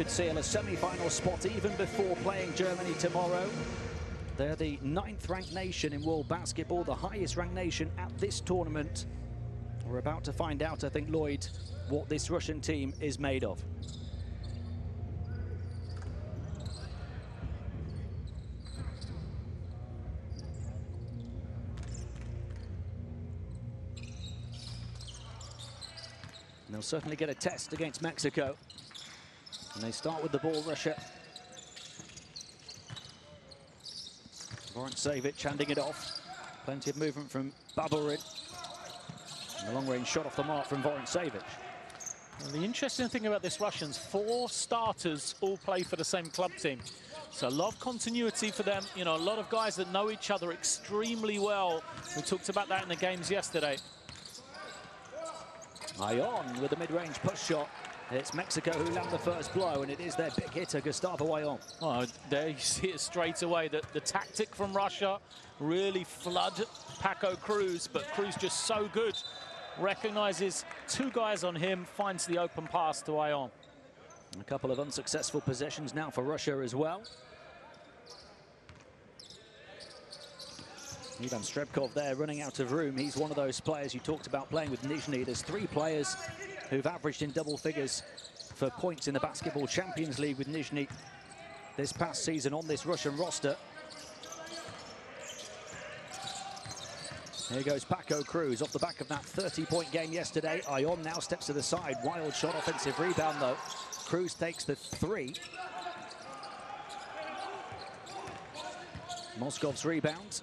could seal a semi-final spot even before playing Germany tomorrow. They're the 9th ranked nation in world basketball, the highest ranked nation at this tournament. We're about to find out, I think, Lloyd, what this Russian team is made of. And they'll certainly get a test against Mexico. And they start with the ball, Russia. Vorentsevic handing it off. Plenty of movement from Baburin. And the long-range shot off the mark from Vorentsevic. Well, the interesting thing about this Russians, 4 starters all play for the same club team. So a lot of continuity for them. You know, a lot of guys that know each other extremely well. We talked about that in the games yesterday. Ayon with a mid-range push shot. It's Mexico who land the first blow, and it is their big hitter, Gustavo Ayon. Oh, there you see it straight away. The tactic from Russia really flood Paco Cruz, but Cruz just so good. Recognizes 2 guys on him, finds the open pass to Ayon. A couple of unsuccessful possessions now for Russia as well. Ivan Strebkov there running out of room. He's one of those players you talked about playing with Nizhny. There's 3 players who've averaged in double figures for points in the Basketball Champions League with Nizhny this past season on this Russian roster. Here goes Paco Cruz off the back of that 30-point game yesterday. Ayon now steps to the side. Wild shot, offensive rebound though. Cruz takes the 3. Moscov's rebound.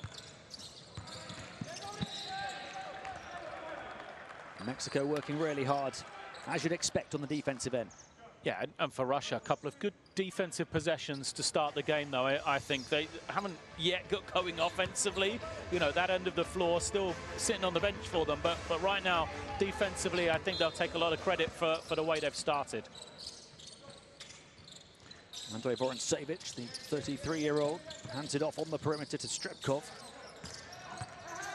Mexico working really hard, as you'd expect on the defensive end. Yeah, and for Russia, a couple of good defensive possessions to start the game, though. I think they haven't yet got going offensively. You know, that end of the floor still sitting on the bench for them. But right now, defensively, I think they'll take a lot of credit for the way they've started. Andrei Vorentsevic, the 33-year-old, hands it off on the perimeter to Strebkov.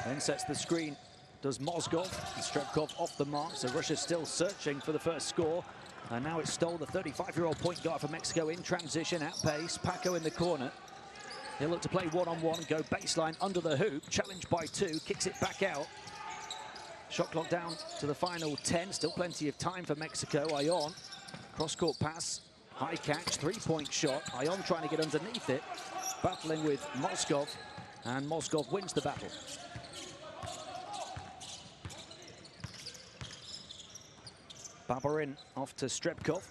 Then sets the screen. Does Mozgov, and Strebkov off the mark, so Russia's still searching for the first score. And now it's Stoll, the 35-year-old point guard for Mexico, in transition, at pace. Paco in the corner. He'll look to play one-on-one, go baseline under the hoop, challenged by 2, kicks it back out. Shot clock down to the final 10, still plenty of time for Mexico. Ayon, cross-court pass, high catch, 3-point shot. Ayon trying to get underneath it, battling with Mozgov, and Mozgov wins the battle. Baburin off to Strebkov.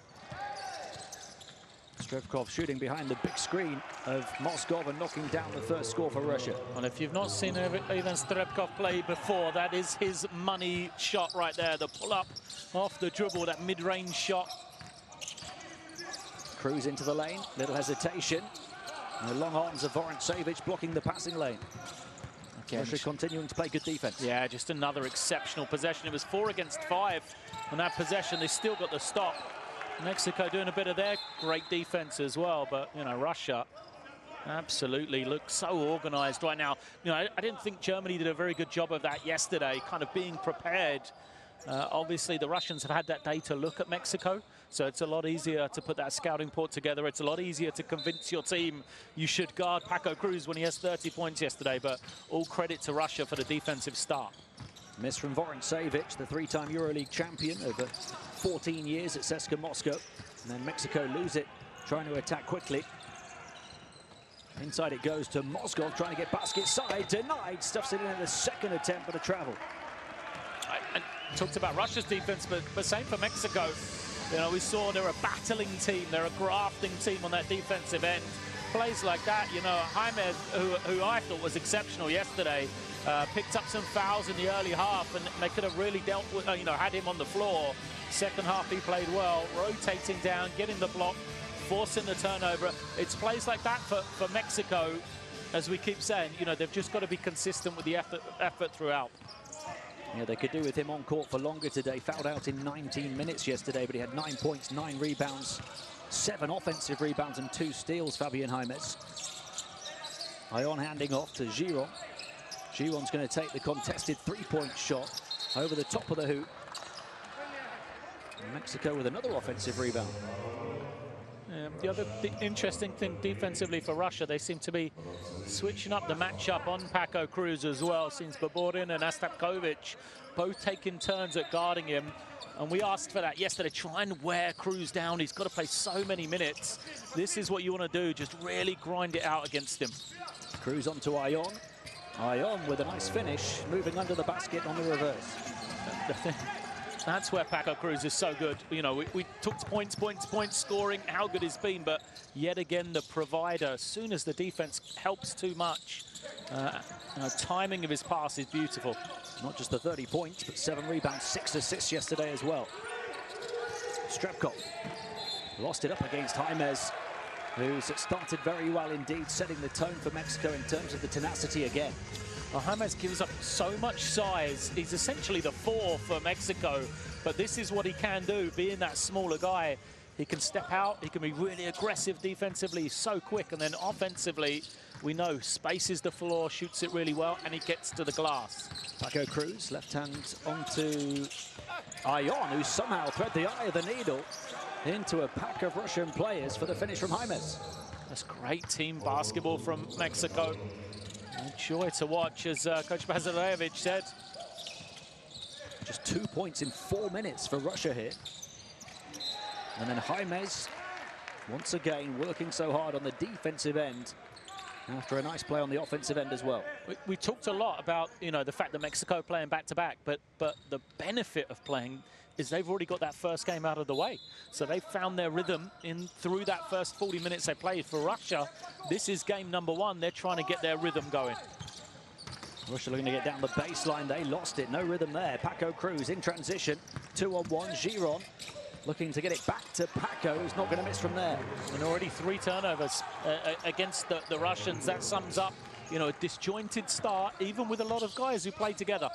Strebkov shooting behind the big screen of Mozgov and knocking down the first score for Russia. Well, if you've not seen Ivan Strebkov play before, that is his money shot right there. The pull-up off the dribble, that mid-range shot. Cruz into the lane, little hesitation. And the long arms of Vorentsevic blocking the passing lane. Russia continuing to play good defense. Yeah, just another exceptional possession. It was 4 against 5 on that possession. They still got the stop. Mexico doing a bit of their great defense as well, but you know, Russia absolutely looks so organized right now. You know, I didn't think Germany did a very good job of that yesterday, kind of being prepared. Obviously, the Russians have had that day to look at Mexico, so it's a lot easier to put that scouting report together. It's a lot easier to convince your team you should guard Paco Cruz when he has 30 points yesterday, but all credit to Russia for the defensive start. Miss from Vorentsevic, the 3-time EuroLeague champion over 14 years at CSKA Moscow. And then Mexico lose it, trying to attack quickly. Inside it goes to Mozgov, trying to get basket side, denied. Stuffs it in at the second attempt, but a travel. I talked about Russia's defense, but same for Mexico. You know, we saw they're a battling team, they're a grafting team on that defensive end. Plays like that, you know, Jaime, who I thought was exceptional yesterday, picked up some fouls in the early half, and they could have really dealt with, you know, had him on the floor. Second half, he played well, rotating down, getting the block, forcing the turnover. It's plays like that for Mexico, as we keep saying, you know, they've just got to be consistent with the effort throughout. Yeah, they could do with him on court for longer today. Fouled out in 19 minutes yesterday, but he had 9 points, 9 rebounds, 7 offensive rebounds and 2 steals, Fabian Jaimes. Ayon handing off to Giron. Giron's going to take the contested 3-point shot over the top of the hoop. And Mexico with another offensive rebound. interesting thing defensively for Russia, they seem to be switching up the matchup on Paco Cruz as well, since Baburin and Astapkovic both taking turns at guarding him. And we asked for that yesterday. Try and wear Cruz down. He's got to play so many minutes. This is what you want to do, just really grind it out against him. Cruz onto Ion. Ion with a nice finish, moving under the basket on the reverse. That's where Paco Cruz is so good. You know, we talked points, scoring, how good he's been, but yet again, the provider. As soon as the defense helps too much, timing of his pass is beautiful. Not just the 30 points, but 7 rebounds, 6 assists yesterday as well. Strepkov lost it up against Jaimez, who's started very well indeed, setting the tone for Mexico in terms of the tenacity again. Well, Jaimez gives up so much size. He's essentially the 4 for Mexico, but this is what he can do, being that smaller guy. He can step out, he can be really aggressive defensively, so quick, and then offensively, we know, spaces the floor, shoots it really well, and he gets to the glass. Paco Cruz, left hand onto Ion, who somehow thread the eye of the needle into a pack of Russian players for the finish from Jaimez. That's great team basketball from Mexico. A joy to watch, as Coach Bazilevich said. Just 2 points in 4 minutes for Russia here. And then Jaimez, once again, working so hard on the defensive end after a nice play on the offensive end as well. We talked a lot about, you know, the fact that Mexico playing back-to-back, but the benefit of playing is they've already got that first game out of the way. So they found their rhythm through that first 40 minutes they played. For Russia, this is game number 1. They're trying to get their rhythm going. Russia looking to get down the baseline. They lost it. No rhythm there. Paco Cruz in transition. 2-on-1. Giron looking to get it back to Paco, who's not going to miss from there. And already 3 turnovers against the Russians. That sums up, you know, a disjointed start, even with a lot of guys who play together.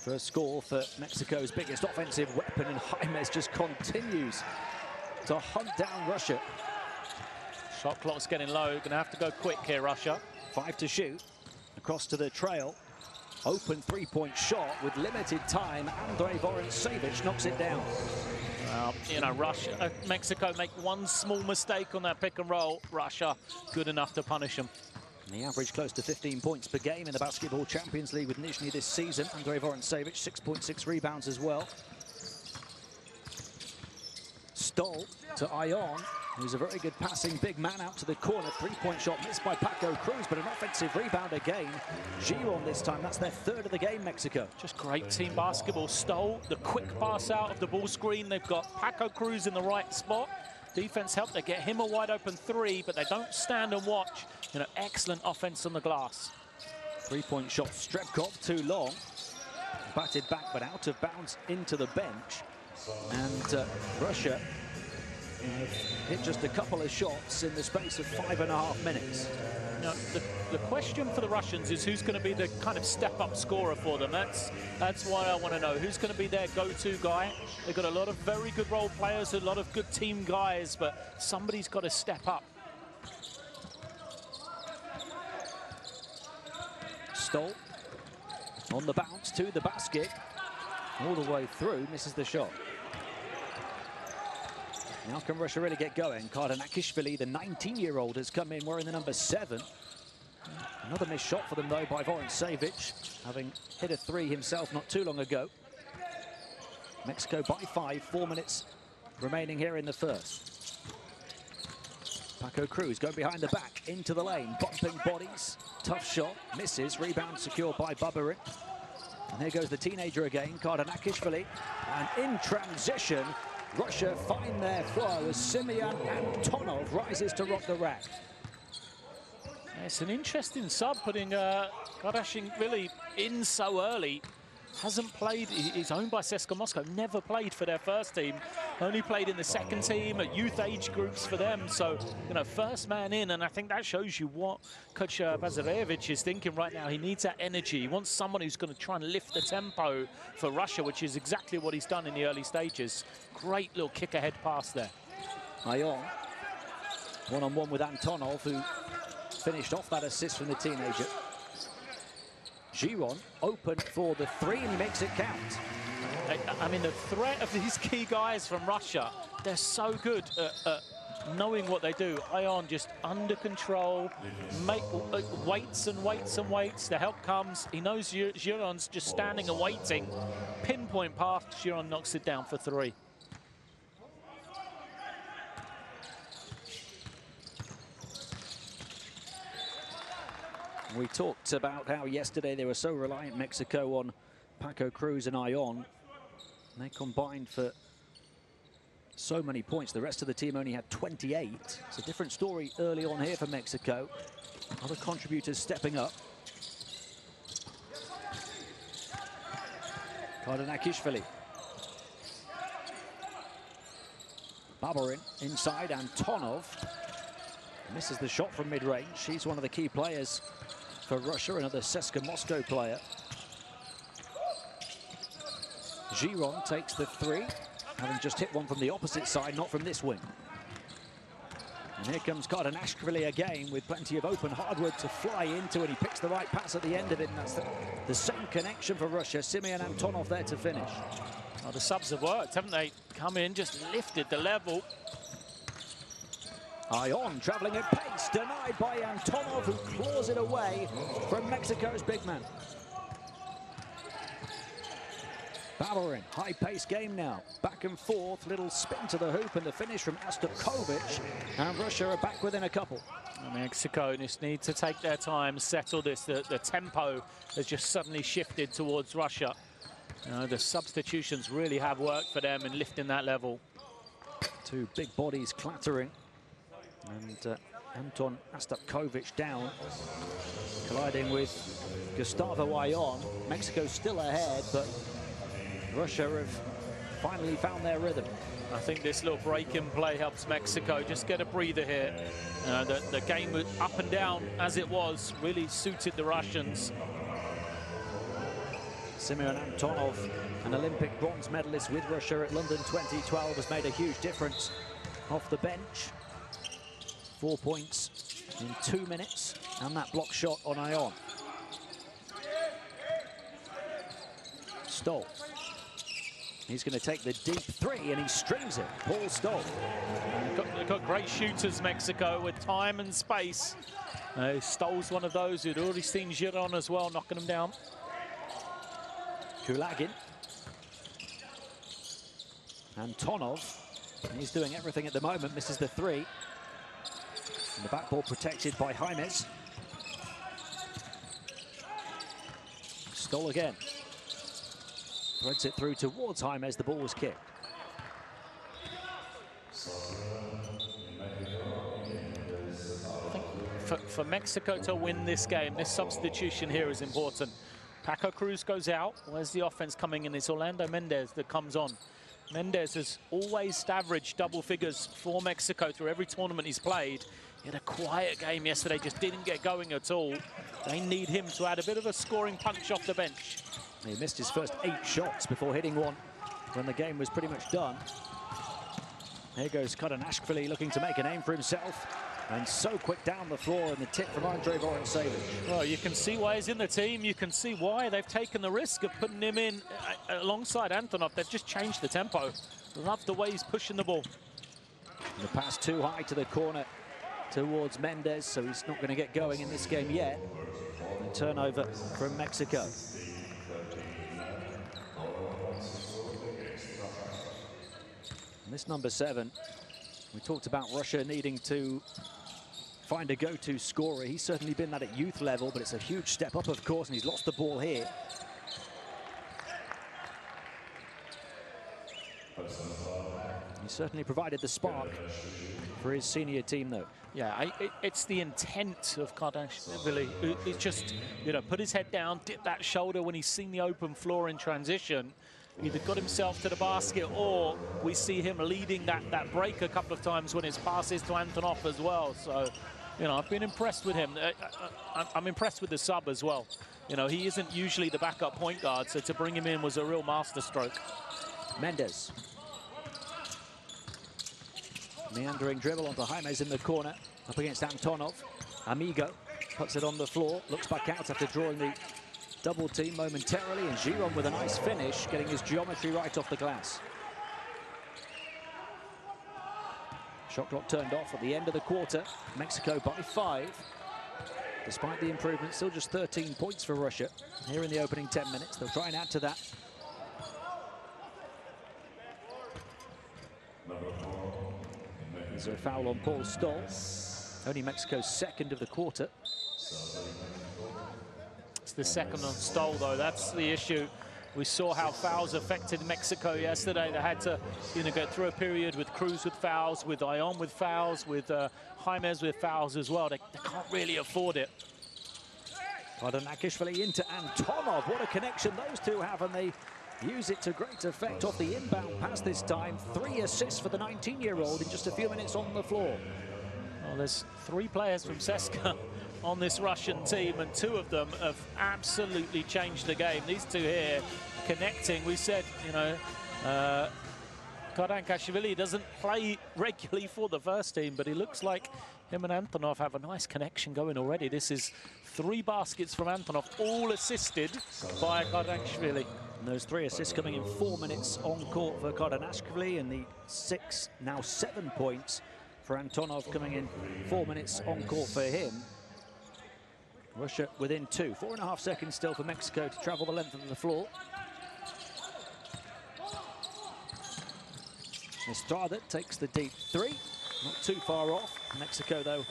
First score for Mexico's biggest offensive weapon, and Jaimez just continues to hunt down Russia. Shot clock's getting low. Going to have to go quick here, Russia. 5 to shoot. Across to the trail. Open 3-point shot with limited time. Andrei Vorontsevich knocks it down. Well, you know, Mexico make one small mistake on that pick and roll. Russia good enough to punish them. The average close to 15 points per game in the Basketball Champions League with Nizhny this season. Andrei Vorontsevich, 6.6 rebounds as well. Stoll to Ion, who's a very good passing big man out to the corner. 3-point shot missed by Paco Cruz, but an offensive rebound again. Giron this time, that's their 3rd of the game, Mexico. Just great team basketball. Stoll, the quick pass out of the ball screen. They've got Paco Cruz in the right spot. Defense help, they get him a wide open 3, but they don't stand and watch. You know, excellent offense on the glass. 3-point shot, Strepkov too long. Batted back, but out of bounds into the bench. And Russia hit just a couple of shots in the space of 5.5 minutes. Now, the question for the Russians is who's going to be the kind of step-up scorer for them. That's what I want to know. Who's going to be their go-to guy? They've got a lot of very good role players, a lot of good team guys, but somebody's got to step up. Stoll on the bounce to the basket. All the way through, misses the shot. Now can Russia really get going? Kardanakishvili, the 19-year-old, has come in wearing the number 7. Another missed shot for them, though, by Vorontsevich, having hit a 3 himself not too long ago. Mexico by 5, 4 minutes remaining here in the first. Paco Cruz going behind the back, into the lane, bumping bodies. Tough shot, misses, rebound secured by Baburin. And there goes the teenager again, Kardanakishvili. And in transition, Russia find their flow as Simeon Antonov rises to rock the rack. It's an interesting sub, putting Kardanakishvili in so early. Hasn't played, he's owned by CSKA Moscow, never played for their first team, only played in the second team at youth age groups for them. So, you know, first man in, and I think that shows you what Coach Bazilevich is thinking right now. He needs that energy. He wants someone who's going to try and lift the tempo for Russia, which is exactly what he's done in the early stages. Great little kick-ahead pass there. Ion, one-on-one with Antonov, who finished off that assist from the teenager. Giron open for the 3, and he makes it count. I mean, the threat of these key guys from Russia they're so good at knowing what they do. Ion just under control, waits and waits and waits. The help comes. He knows Giron's just standing and waiting. Pinpoint pass. Giron knocks it down for 3. We talked about how yesterday they were so reliant, Mexico, on Paco Cruz and Ion. They combined for so many points. The rest of the team only had 28. It's a different story early on here for Mexico. Other contributors stepping up. Kardanakishvili. Baburin inside, Antonov misses the shot from mid-range. She's one of the key players for Russia, another CSKA Moscow player. Giron takes the 3, having just hit one from the opposite side, not from this wing. And here comes Kardanashvili again with plenty of open hardwood to fly into, and he picks the right pass at the end of it, and that's the same connection for Russia. Simeon Antonov there to finish. Oh, the subs have worked, haven't they? Come in, just lifted the level. Ion travelling at pace, denied by Antonov, who claws it away from Mexico's big man. Baburin, high-paced game now. Back and forth, little spin to the hoop, and the finish from Astokovic. And Russia are back within a couple. Mexico just need to take their time, settle this. The tempo has just suddenly shifted towards Russia. You know, the substitutions really have worked for them in lifting that level. 2 big bodies clattering. And Anton Astokovic down, colliding with Gustavo Ion. Mexico still ahead, but Russia have finally found their rhythm. I think this little break in play helps Mexico just get a breather here. The game was up and down as it was, really suited the Russians. Simeon Antonov, an Olympic bronze medalist with Russia at London 2012, has made a huge difference off the bench. 4 points in 2 minutes, and that block shot on Ion. Stoll. He's going to take the deep 3, and he strings it. Paul Stoll. They've got great shooters, Mexico, with time and space. Stoll's one of those who'd already seen Giron as well, knocking him down. Kulagin. Antonov. He's doing everything at the moment, misses the 3. And the backboard protected by Jaimes. Stoll again. Threads it through towards Jaimes. The ball was kicked. I think for Mexico to win this game, this substitution here is important. Paco Cruz goes out. Where's the offense coming in? It's Orlando Mendez that comes on. Mendez has always averaged double figures for Mexico through every tournament he's played. He had a quiet game yesterday, just didn't get going at all. They need him to add a bit of a scoring punch off the bench. He missed his first 8 shots before hitting one when the game was pretty much done. Here goes Kardanashvili looking to make a name for himself. And so quick down the floor, and the tip from Andrei Vorosevich. Well, you can see why he's in the team. You can see why they've taken the risk of putting him in alongside Antonov. They've just changed the tempo. Love the way he's pushing the ball. And the pass too high to the corner towards Mendez, so he's not going to get going in this game yet. The turnover from Mexico. And this number 7, we talked about Russia needing to find a go-to scorer. He's certainly been that at youth level, but it's a huge step up, of course, and he's lost the ball here. He certainly provided the spark for his senior team, though. Yeah, it's the intent of Kardanashvili. He's just, you know, put his head down, dip that shoulder when he's seen the open floor in transition. Either got himself to the basket, or we see him leading that break a couple of times when his pass is to Antonov as well. So, you know, I've been impressed with him. I'm impressed with the sub as well. You know, he isn't usually the backup point guard, so to bring him in was a real masterstroke. Mendez. Meandering dribble onto Jaimes in the corner, up against Antonov. Amigo puts it on the floor, looks back out after drawing the double team momentarily, and Giron with a nice finish, getting his geometry right off the glass. Shot clock turned off at the end of the quarter. Mexico by 5. Despite the improvement, still just 13 points for Russia. Here in the opening 10 minutes, they'll try and add to that. There's a foul on Paul Stoll. Only Mexico's second of the quarter. It's the second on Stoll, though. That's the issue. We saw how fouls affected Mexico yesterday. They had to, get through a period with Cruz with fouls, with Ion with fouls, with Jaimez with fouls as well. They can't really afford it. Kardanakishvili into Antonov. What a connection those two have, and they use it to great effect off the inbound pass this time. 3 assists for the 19-year-old in just a few minutes on the floor. Well, there's 3 players from CSKA on this Russian team, and 2 of them have absolutely changed the game. These 2 here connecting. We said, Kardanakishvili doesn't play regularly for the first team, but he looks like him and Antonov have a nice connection going already. This is 3 baskets from Antonov, all assisted by Kardanakishvili. And those 3 assists coming in 4 minutes on court for Kardanakishvili, and the 6, now 7 points for Antonov coming in 4 minutes on court for him. Russia within 2. 4.5 seconds still for Mexico to travel the length of the floor. Estrada takes the deep 3. Not too far off. Mexico, though,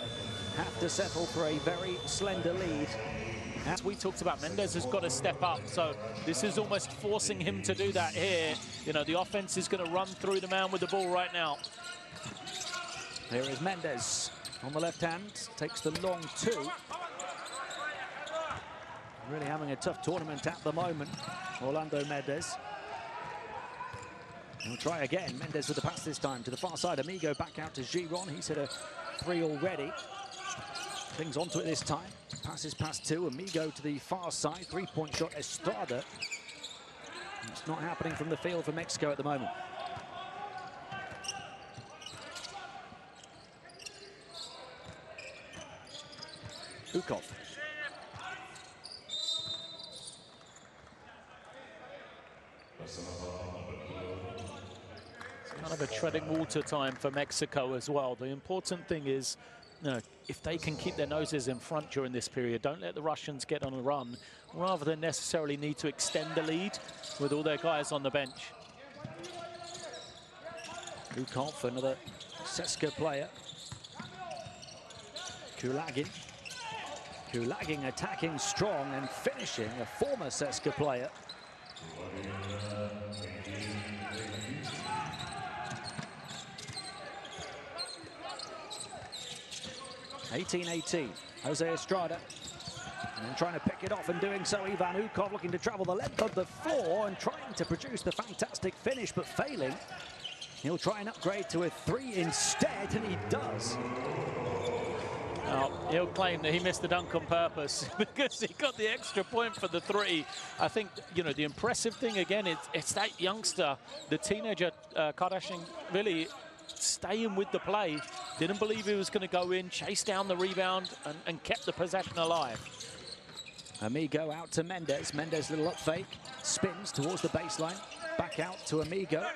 have to settle for a very slender lead. As we talked about, Mendez has got to step up, so this is almost forcing him to do that here. The offense is going to run through the man with the ball right now. Here is Mendez on the left hand, takes the long 2. Really having a tough tournament at the moment, Orlando Mendez. He'll try again. Mendez with the pass this time to the far side. Amigo back out to Giron. He's hit a 3 already. Clings onto it this time. Passes past 2. Amigo to the far side. 3-point shot. Estrada. It's not happening from the field for Mexico at the moment. Ukov. Kind of a treading water time for Mexico as well. The important thing is, if they can keep their noses in front during this period, don't let the Russians get on a run, rather than necessarily need to extend the lead with all their guys on the bench. Ukov, another CSKA player. Kulagin. Kulagin attacking strong and finishing, a former CSKA player. 18-18, Jose Estrada. And then trying to pick it off, and doing so, Ivan Ukov looking to travel the length of the floor and trying to produce the fantastic finish, but failing. He'll try and upgrade to a 3 instead, and he does. Now, he'll claim that he missed the dunk on purpose because he got the extra point for the 3. I think, the impressive thing, again, it's that youngster, the teenager, Kardanakishvili, staying with the play. Didn't believe he was going to go in, chase down the rebound, and kept the possession alive. Amigo out to Mendez. Mendez, little up fake, spins towards the baseline. Back out to Amigo.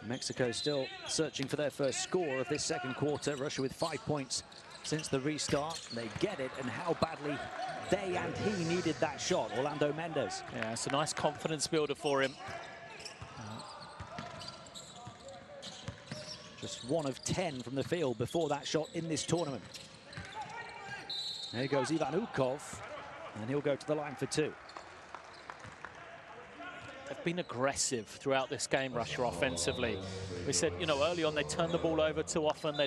Mexico still searching for their first score of this second quarter. Russia with 5 points since the restart. They get it, and how badly they and he needed that shot. Orlando Mendez. Yeah, it's a nice confidence builder for him. Just 1 of 10 from the field before that shot in this tournament. There goes Ivan Ukov, and he'll go to the line for 2. They've been aggressive throughout this game, Russia, offensively. We said, early on they turned the ball over too often. They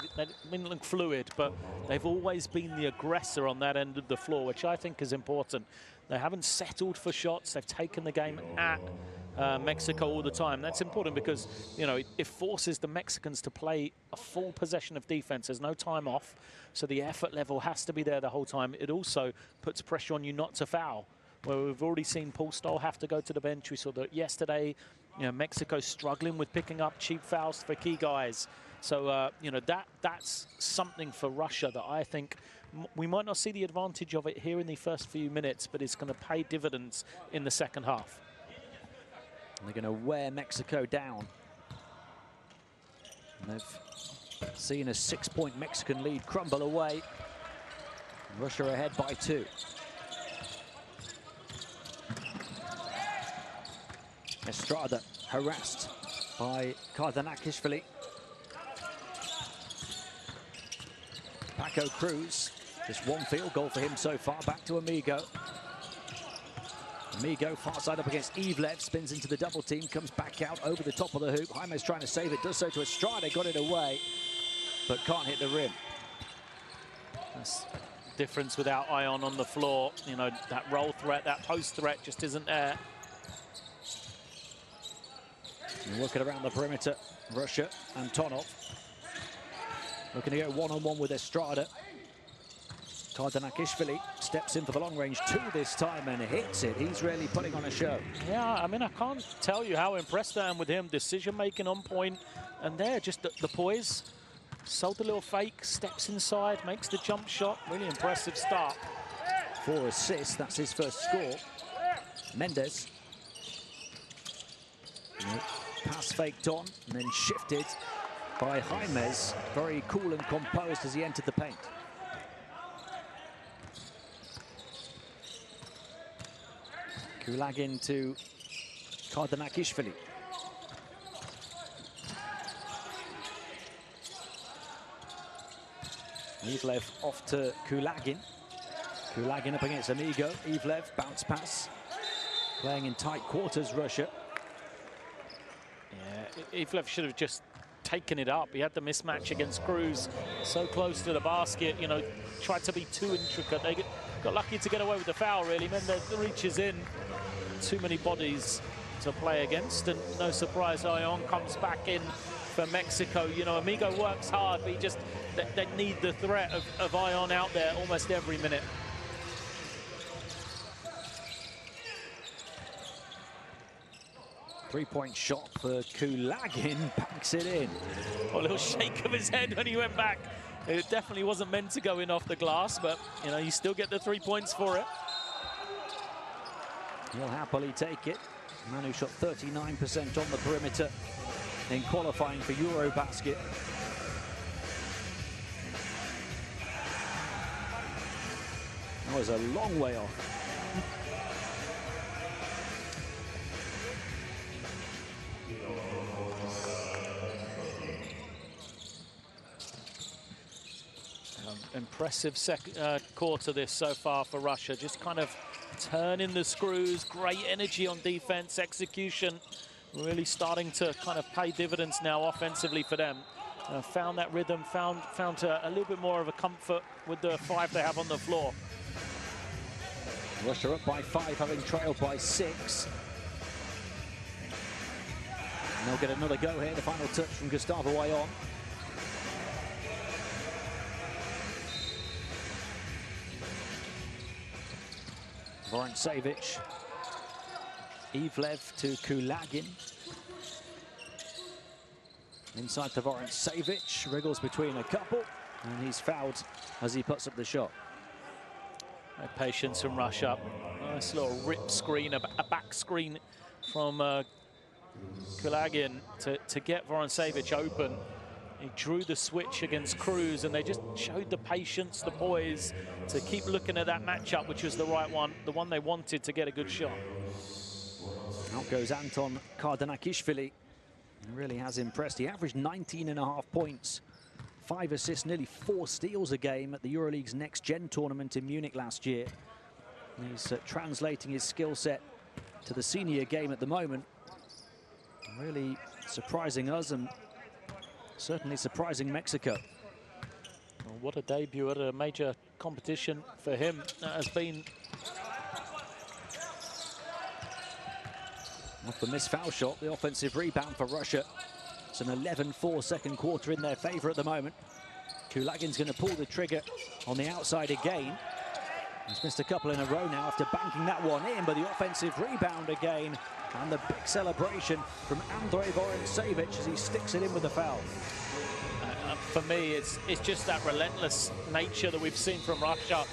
didn't look fluid, but they've always been the aggressor on that end of the floor, which I think is important. They haven't settled for shots. They've taken the game at Mexico all the time. That's important because, it forces the Mexicans to play a full possession of defense. There's no time off, so the effort level has to be there the whole time. It also puts pressure on you not to foul. where we've already seen Paul Stoll have to go to the bench. We saw that yesterday. You know, Mexico struggling with picking up cheap fouls for key guys. So, you know, that's something for Russia that I think we might not see the advantage of it here in the first few minutes, but it's going to pay dividends in the second half. And they're going to wear Mexico down. And they've seen a 6-point Mexican lead crumble away. Russia ahead by 2. Estrada harassed by Kardanakishvili. Paco Cruz, just 1 field goal for him so far, back to Amigo. Amigo far side up against Ivlev, spins into the double team, comes back out over the top of the hoop. Jaime's trying to save it, does so to Estrada, got it away, but can't hit the rim. That's difference without Ion on the floor. You know, that roll threat, that post threat just isn't there. And working around the perimeter, Russia, Antonov. Looking to go one-on-one with Estrada. Kardanakishvili steps in for the long-range 2 this time and hits it. He's really putting on a show. Yeah, I mean, I can't tell you how impressed I am with him. Decision-making on point. And there, just the poise. Sold a little fake, steps inside, makes the jump shot. Really impressive start. 4 assists, that's his first score. Mendes. Pass faked on and then shifted by Jaimes. Very cool and composed as he entered the paint. Kulagin to Kardanakishvili. Ivlev off to Kulagin. Kulagin up against Amigo. Ivlev, bounce pass. Playing in tight quarters, Russia. Yeah, Ivlev should have just taken it up. He had the mismatch against Cruz, so close to the basket, you know, tried to be too intricate. They got lucky to get away with the foul, really. Mendes reaches in, too many bodies to play against, and no surprise, Ion comes back in for Mexico. You know, Amigo works hard, but he just, they need the threat of Ion out there almost every minute. Three-point shot for Kulagin, backs it in. A little shake of his head when he went back. It definitely wasn't meant to go in off the glass, but, you know, you still get the 3 points for it. He'll happily take it. Man who shot 39% on the perimeter in qualifying for Eurobasket. That was a long way off. Impressive quarter this so far for Russia. Just kind of turning the screws, great energy on defense, execution. Really starting to kind of pay dividends now offensively for them. Found that rhythm, found a little bit more of a comfort with the 5 they have on the floor. Russia up by 5, having trailed by 6. And they'll get another go here. The final touch from Gustavo Ion. Vorontsevich. Ivlev to Kulagin. Inside to Vorontsevich. Wriggles between a couple. And he's fouled as he puts up the shot. Patience from Russia. Nice little rip screen, a back screen from Kulagin to get Vorontsevich open. He drew the switch against Cruz, and they just showed the patience, the poise to keep looking at that matchup, which was the right one, the one they wanted to get a good shot. Out goes Anton Kardanakishvili. He really has impressed. He averaged 19.5 points, 5 assists, nearly 4 steals a game at the EuroLeague's Next Gen tournament in Munich last year. He's translating his skill set to the senior game at the moment. Really surprising us and certainly surprising Mexico. Well, what a debut at a major competition for him that has been. Off the missed foul shot, the offensive rebound for Russia. It's an 11-4 second quarter in their favor at the moment. Kulagin's going to pull the trigger on the outside again. He's missed a couple in a row now after banking that one in, but the offensive rebound again, and the big celebration from Andrei Vorontsevich as he sticks it in with the foul. For me, it's just that relentless nature that we've seen from Russia.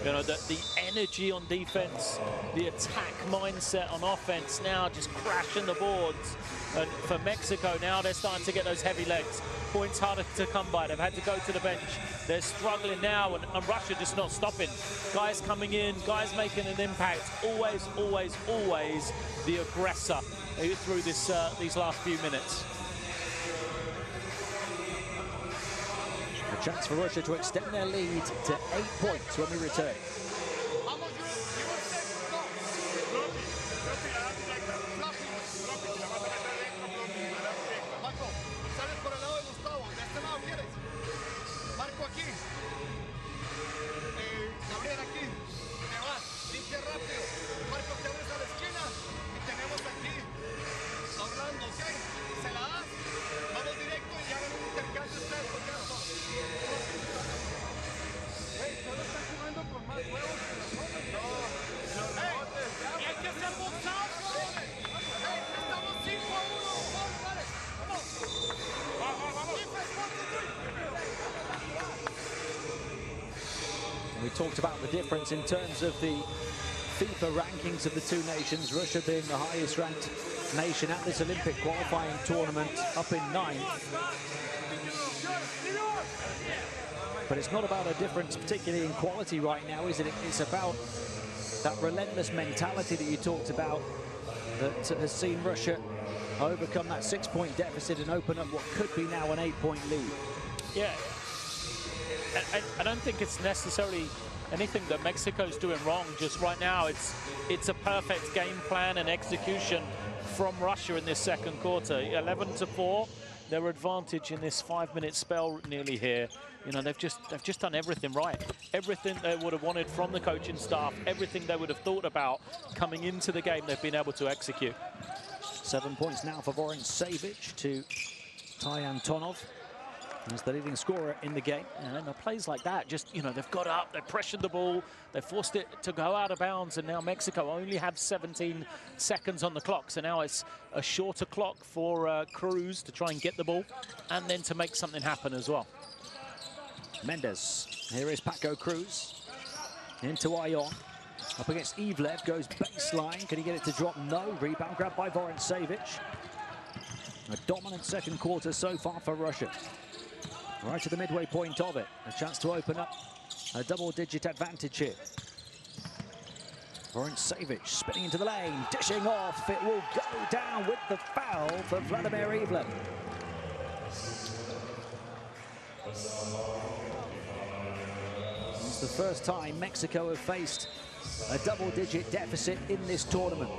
You know, the energy on defense, the attack mindset on offense, now just crashing the boards. And for Mexico, now they're starting to get those heavy legs. Points harder to come by. They've had to go to the bench. They're struggling now, and Russia just not stopping. Guys coming in, guys making an impact. Always, always, always the aggressor through these last few minutes. A chance for Russia to extend their lead to 8 points when we return. We talked about the difference in terms of the FIFA rankings of the two nations, Russia being the highest ranked nation at this Olympic qualifying tournament, up in 9th. But it's not about a difference, particularly in quality right now, is it? It's about that relentless mentality that you talked about that has seen Russia overcome that 6-point deficit and open up what could be now an 8-point lead. Yeah. I don't think it's necessarily anything that Mexico's doing wrong. Just right now, it's a perfect game plan and execution from Russia in this second quarter. 11-4, their advantage in this 5-minute spell nearly here. You know, they've just done everything right. Everything they would have wanted from the coaching staff, everything they would have thought about coming into the game, they've been able to execute. 7 points now for Vorontsevich to Ty Antonov. He's the leading scorer in the game. And the plays like that, just, you know, they've got up, they've pressured the ball, they've forced it to go out of bounds, and now Mexico only have 17 seconds on the clock. So now it's a shorter clock for Cruz to try and get the ball and then to make something happen as well. Mendes. Here is Paco Cruz. Into Ion. Up against Ivlev, goes baseline. Can he get it to drop? No. Rebound grab by Vorontsevich. A dominant second quarter so far for Russia. Right to the midway point of it. A chance to open up a double-digit advantage here. Vorontsevich spinning into the lane, dishing off. It will go down with the foul for Vladimir Ivlev. It's the first time Mexico have faced a double-digit deficit in this tournament.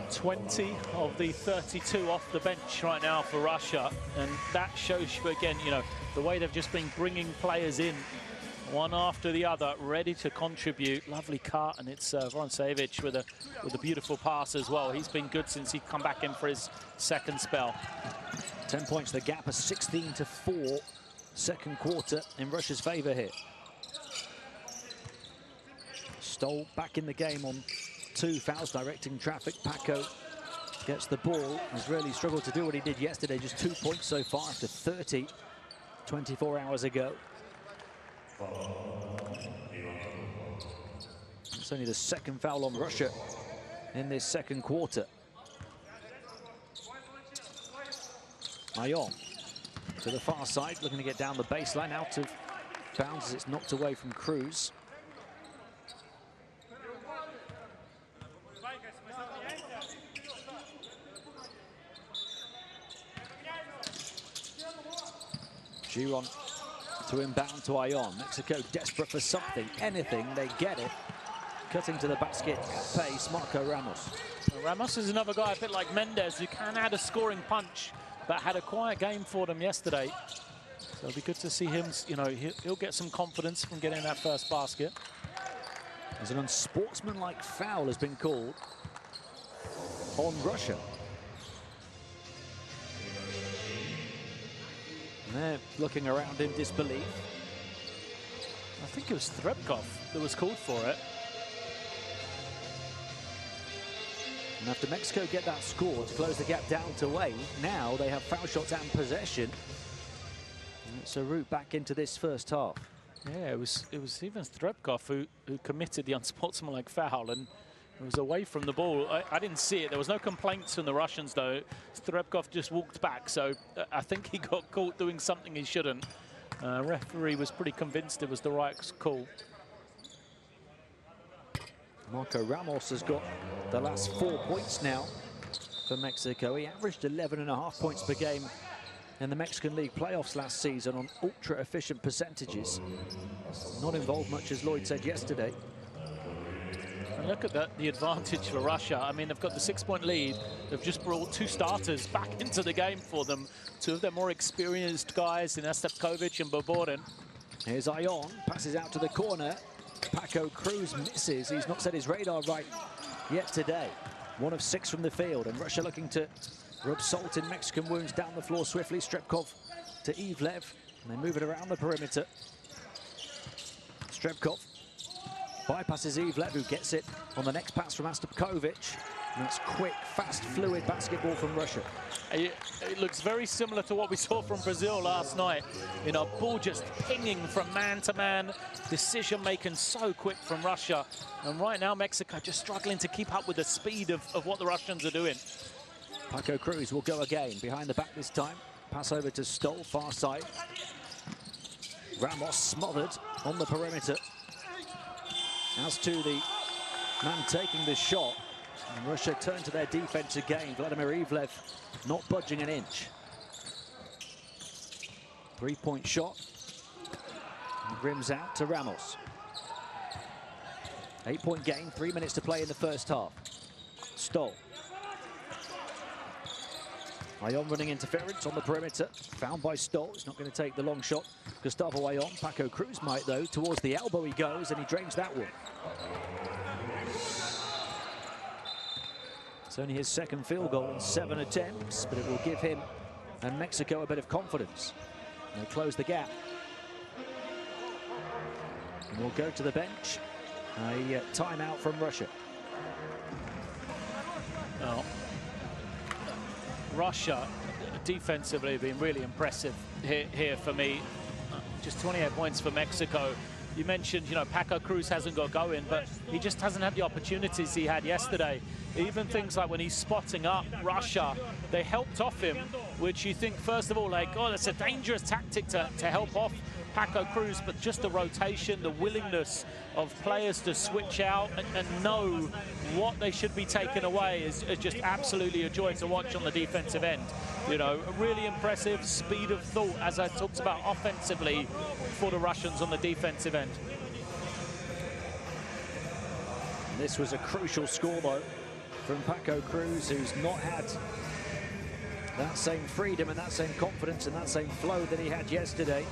20 of the 32 off the bench right now for Russia, and that shows you again, you know, the way they've just been bringing players in one after the other, ready to contribute. Lovely cut, and it's Vorontsevich with a beautiful pass as well. He's been good since he come back in for his second spell. 10 points the gap, a 16-4 second quarter in Russia's favor here. Stoll back in the game on 2 fouls, directing traffic. Paco gets the ball. Has really struggled to do what he did yesterday. Just 2 points so far after 30, 24 hours ago. It's only the second foul on Russia in this second quarter. Ion to the far side, looking to get down the baseline, out of bounds as it's knocked away from Cruz. Giron to inbound to Ion. Mexico desperate for something, anything, they get it. Cutting to the basket at pace, Marco Ramos. Ramos is another guy a bit like Mendes, who can add a scoring punch, but had a quiet game for them yesterday. So it'll be good to see him, you know, he'll get some confidence from getting that first basket. As an unsportsmanlike foul has been called on Russia. And they're looking around in disbelief. I think it was Strebkov that was called for it. And after Mexico get that score to close the gap down to 8, now they have foul shots and possession. And it's a route back into this first half. Yeah, it was even Strebkov who committed the unsportsmanlike foul, and it was away from the ball. I didn't see it. There was no complaints from the Russians, though. Strebkov just walked back, so I think he got caught doing something he shouldn't. Referee was pretty convinced it was the right call. Marco Ramos has got the last 4 points now for Mexico. He averaged 11.5 points per game in the Mexican League playoffs last season on ultra-efficient percentages. Not involved much, as Lloyd said yesterday. And look at the advantage for Russia. I mean, they've got the 6-point lead. They've just brought 2 starters back into the game for them. 2 of their more experienced guys in Estepkovic and Boborin. Here's Ion, passes out to the corner. Paco Cruz misses. He's not set his radar right yet today. 1 of 6 from the field, and Russia looking to rub salt in Mexican wounds down the floor swiftly. Strebkov to Ivlev, and they move it around the perimeter. Strebkov bypasses Ivlev, who gets it on the next pass from Astapkovic. And that's quick, fast, fluid basketball from Russia. It looks very similar to what we saw from Brazil last night. You know, ball just pinging from man to man, decision making so quick from Russia. And right now, Mexico just struggling to keep up with the speed of what the Russians are doing. Paco Cruz will go again, behind the back this time. Pass over to Stoll, far side. Ramos smothered on the perimeter. As to the man taking the shot, and Russia turn to their defense again. Vladimir Ivlev not budging an inch. 3-point shot. And rims out to Ramos. 8-point game, 3 minutes to play in the first half. Stoll. Ion running interference on the perimeter. Found by Stoll. He's not going to take the long shot. Gustavo Ion. Paco Cruz might, though. Towards the elbow he goes, and he drains that one. It's only his second field goal in 7 attempts, but it will give him and Mexico a bit of confidence. They close the gap. And we'll go to the bench. A timeout from Russia. Oh. Russia defensively have been really impressive here for me. Just 28 points for Mexico. You mentioned, you know, Paco Cruz hasn't got going, but he just hasn't had the opportunities he had yesterday. Even things like when he's spotting up Russia, they helped off him, which you think, first of all, like, oh, that's a dangerous tactic to help off Paco Cruz, but just the rotation, the willingness of players to switch out and know what they should be taking away is just absolutely a joy to watch on the defensive end. You know, a really impressive speed of thought, as I talked about offensively, for the Russians on the defensive end. This was a crucial score, though, from Paco Cruz, who's not had that same freedom and that same confidence and that same flow that he had yesterday.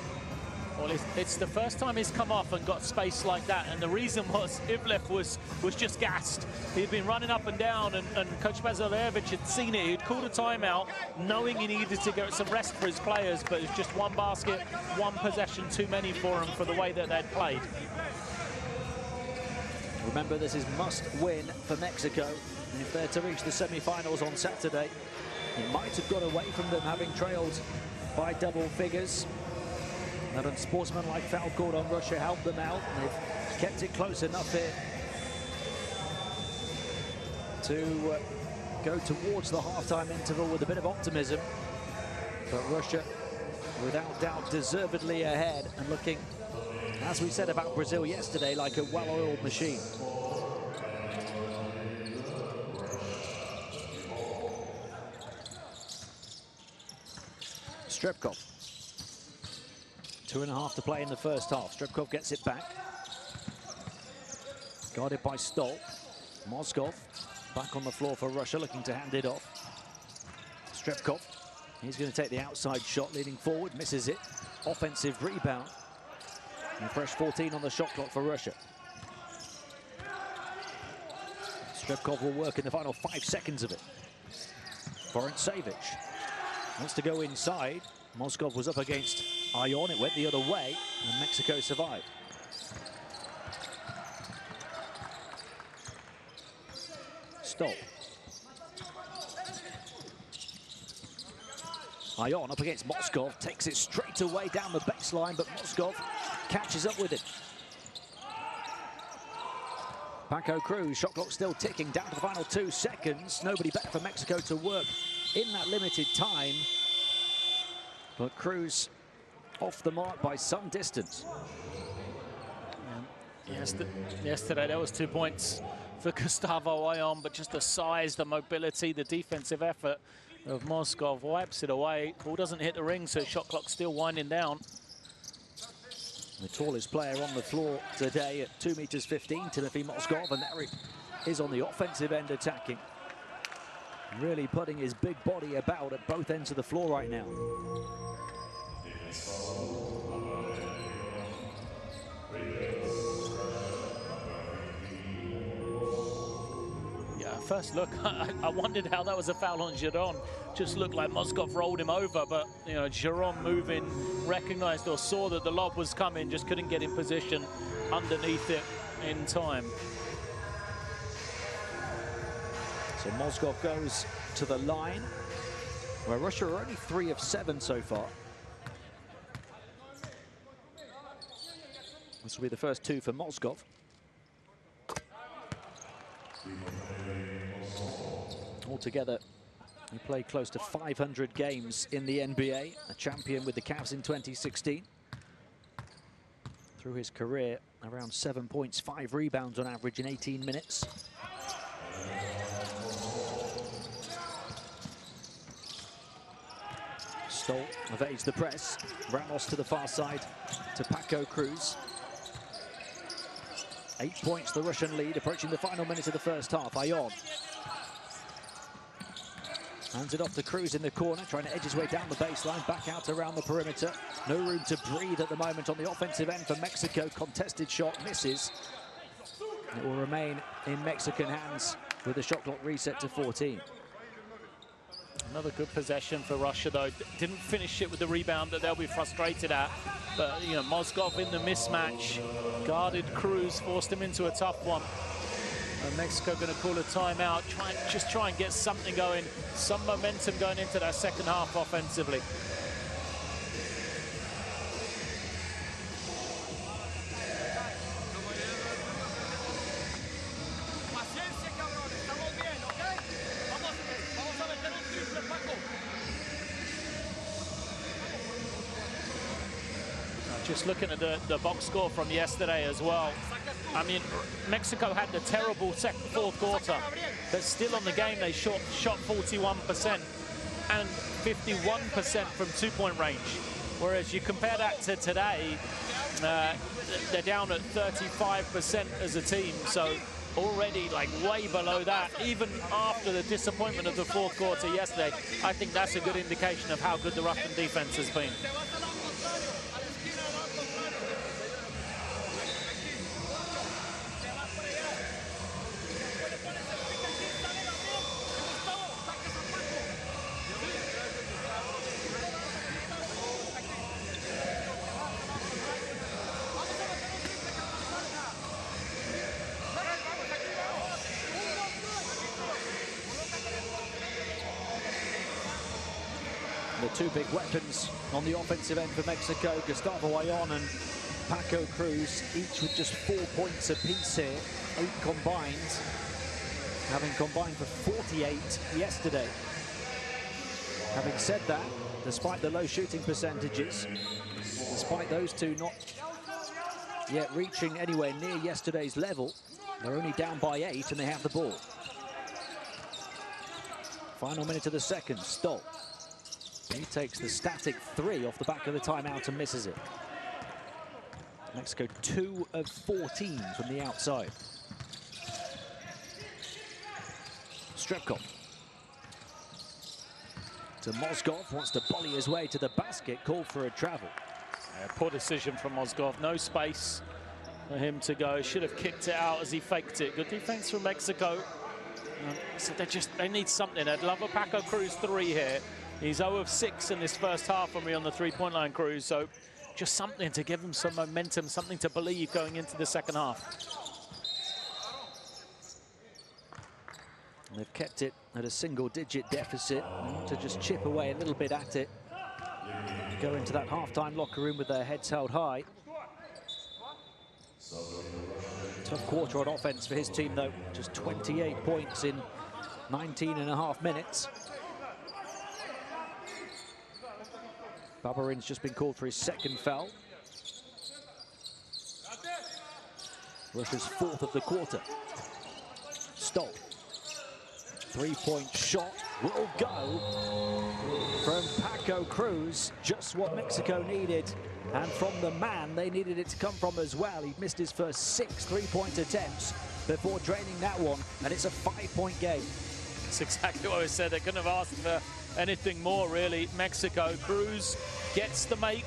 Well, it's the first time he's come off and got space like that, and the reason was Ivlev was just gassed. He'd been running up and down, and Coach Bazilevich had seen it. He'd called a timeout, knowing he needed to get some rest for his players, but it's just one basket, one possession too many for him for the way that they'd played. Remember, this is must-win for Mexico. And if they're to reach the semi-finals on Saturday, it might have got away from them having trailed by double figures. That unsportsmanlike foul called on Russia helped them out, and they've kept it close enough here to go towards the halftime interval with a bit of optimism. But Russia, without doubt, deservedly ahead and looking, as we said about Brazil yesterday, like a well-oiled machine. Strebkov. 2.5 to play in the first half. Strebkov gets it back. Guarded by Stoll. Moskov back on the floor for Russia, looking to hand it off. Strebkov, he's going to take the outside shot, leaning forward, misses it. Offensive rebound. And a fresh 14 on the shot clock for Russia. Strebkov will work in the final 5 seconds of it. Vorontsevich wants to go inside. Moskov was up against Ion. It went the other way, and Mexico survived. Stoll. Ion up against Moskov, takes it straight away down the baseline, but Moskov catches up with it. Paco Cruz, shot clock still ticking, down to the final 2 seconds. Nobody better for Mexico to work in that limited time. But Cruz off the mark by some distance. Yesterday there was 2 points for Gustavo Ion, but just the size, the mobility, the defensive effort of Moskov wipes it away. Ball doesn't hit the ring, so shot clock still winding down. The tallest player on the floor today at 2 meters 15, Timothy Moskov, and there he is on the offensive end attacking. Really putting his big body about at both ends of the floor right now. First look, I wondered how that was a foul on Giron. Just looked like Moskov rolled him over, but you know, Giron moving, recognized or saw that the lob was coming, just couldn't get in position underneath it in time. So Moskov goes to the line, where Russia are only 3 of 7 so far. This will be the first 2 for Moskov. Altogether, he played close to 500 games in the NBA, a champion with the Cavs in 2016. Through his career, around 7 points, 5 rebounds on average in 18 minutes. Stoll evades the press. Ramos to the far side to Paco Cruz. 8 points, the Russian lead, approaching the final minute of the first half. Ion hands it off to Cruz in the corner, trying to edge his way down the baseline, back out around the perimeter. No room to breathe at the moment on the offensive end for Mexico. Contested shot misses. It will remain in Mexican hands with the shot clock reset to 14. Another good possession for Russia, though. Didn't finish it with the rebound that they'll be frustrated at. But, you know, Moskov in the mismatch, guarded Cruz, forced him into a tough one. And Mexico going to call a timeout, just try and get something going, some momentum going into that second half offensively. Just looking at the box score from yesterday as well. I mean, Mexico had the terrible fourth quarter, but still on the game they shot 41% and 51% from two-point range. Whereas you compare that to today, they're down at 35% as a team. So already like way below that, even after the disappointment of the fourth quarter yesterday. I think that's a good indication of how good the Russian defense has been. The 2 big weapons on the offensive end for Mexico, Gustavo Ion and Paco Cruz, each with just 4 points apiece here, 8 combined, having combined for 48 yesterday. Having said that, despite the low shooting percentages, despite those 2 not yet reaching anywhere near yesterday's level, they're only down by 8 and they have the ball. Final minute of the second, Stoll. He takes the static 3 off the back of the timeout and misses it. Mexico 2 of 14 from the outside. Strepkov to Moskov, wants to volley his way to the basket, called for a travel. Poor decision from Moskov, no space for him to go. Should have kicked it out as he faked it. Good defense from Mexico. So they need something. I'd love a Paco Cruz 3 here. He's 0 of 6 in this first half when we're on the three-point line, Cruz. So just something to give him some momentum, something to believe going into the second half. kept it at a single-digit deficit, and to just chip away a little bit at it. Go into that half-time locker room with their heads held high. Tough quarter on offense for his team, though. Just 28 points in 19.5 minutes. Babarin's just been called for his second foul. Russia's fourth of the quarter. Stoll. Three-point shot will go from Paco Cruz. Just what Mexico needed. And from the man they needed it to come from as well. He missed his first 6 three-point attempts before draining that one. And it's a 5-point game. That's exactly what I said. They couldn't have asked for anything more, really. Mexico. Cruz gets the make.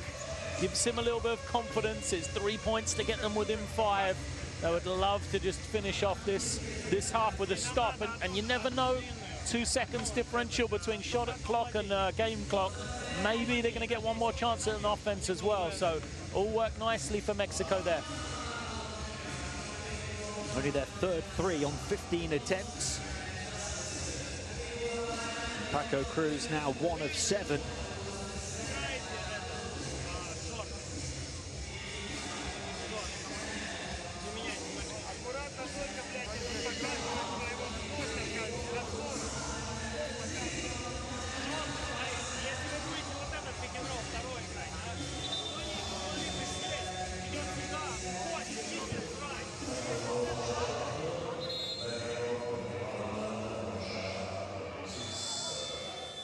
Gives him a little bit of confidence. It's 3 points to get them within 5. They would love to just finish off this half with a stop, and you never know. 2 seconds differential between shot clock and game clock. Maybe they're going to get one more chance at an offense as well. So all worked nicely for Mexico there. Only their third 3 on 15 attempts. Paco Cruz now 1 of 7.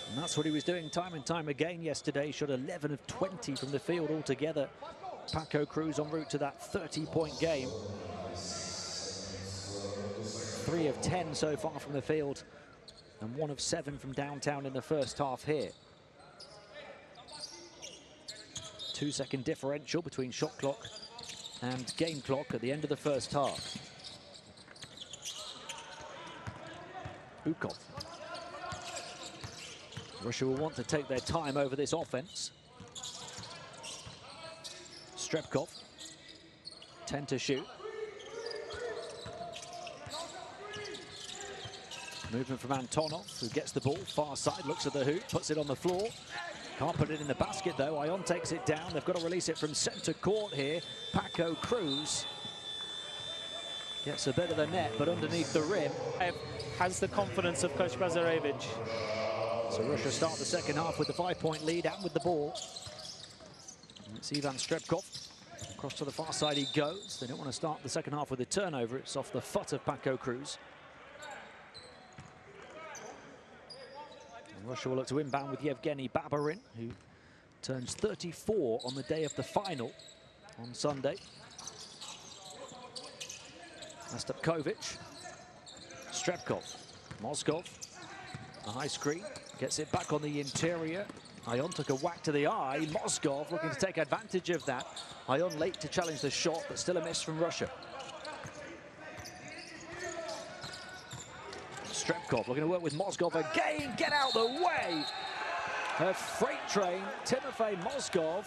And that's what he was doing time and time again yesterday. Shot 11 of 20 from the field altogether. Paco Cruz en route to that 30-point game. 3 of 10 so far from the field, and 1 of 7 from downtown in the first half here. 2-second differential between shot clock and game clock at the end of the first half. Ukov. Russia will want to take their time over this offense. Strepkov, 10 to shoot. Movement from Antonov, who gets the ball, far side, looks at the hoop, puts it on the floor. Can't put it in the basket, though. Ion takes it down. They've got to release it from center court here. Paco Cruz gets a bit of the net, but underneath the rim. Has the confidence of Coach Bazarevich. So Russia start the second half with the 5-point lead and with the ball. And it's Ivan Strepkov. Across to the far side he goes. They don't want to start the second half with a turnover. It's off the foot of Paco Cruz. And Russia will look to inbound with Yevgeny Babarin, who turns 34 on the day of the final on Sunday. Nastapkovic. Strepkov. Moskov. The high screen. Gets it back on the interior. Ion took a whack to the eye. Moskov looking to take advantage of that. Ion late to challenge the shot, but still a miss from Russia. Strepkov looking to work with Moskov again. Get out the way! A freight train, Timofey Moskov,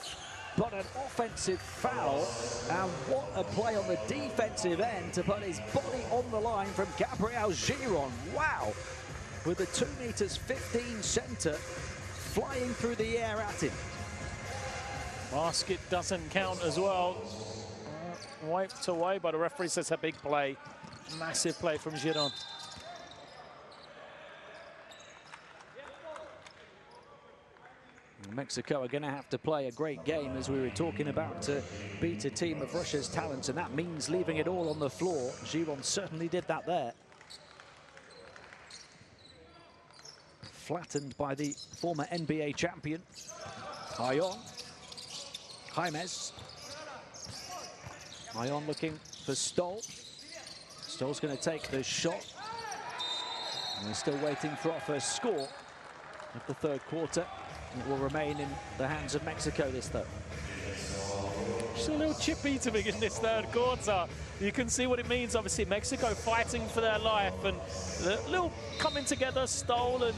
but an offensive foul. And what a play on the defensive end to put his body on the line from Gabriel Giron. Wow! With the 2'15" center flying through the air at him. Basket doesn't count as well. Wiped away, but the referee says a big play. Massive play from Giron. Mexico are going to have to play a great game, as we were talking about, to beat a team of Russia's talents, and that means leaving it all on the floor. Giron certainly did that there. Flattened by the former NBA champion. Ion. James. Ion looking for Stoll. Stoll's going to take the shot. And we're still waiting for our first score of the third quarter. It will remain in the hands of Mexico this third. Just a little chippy to begin this third quarter. You can see what it means. Obviously, Mexico fighting for their life, and a little coming together. Stoll and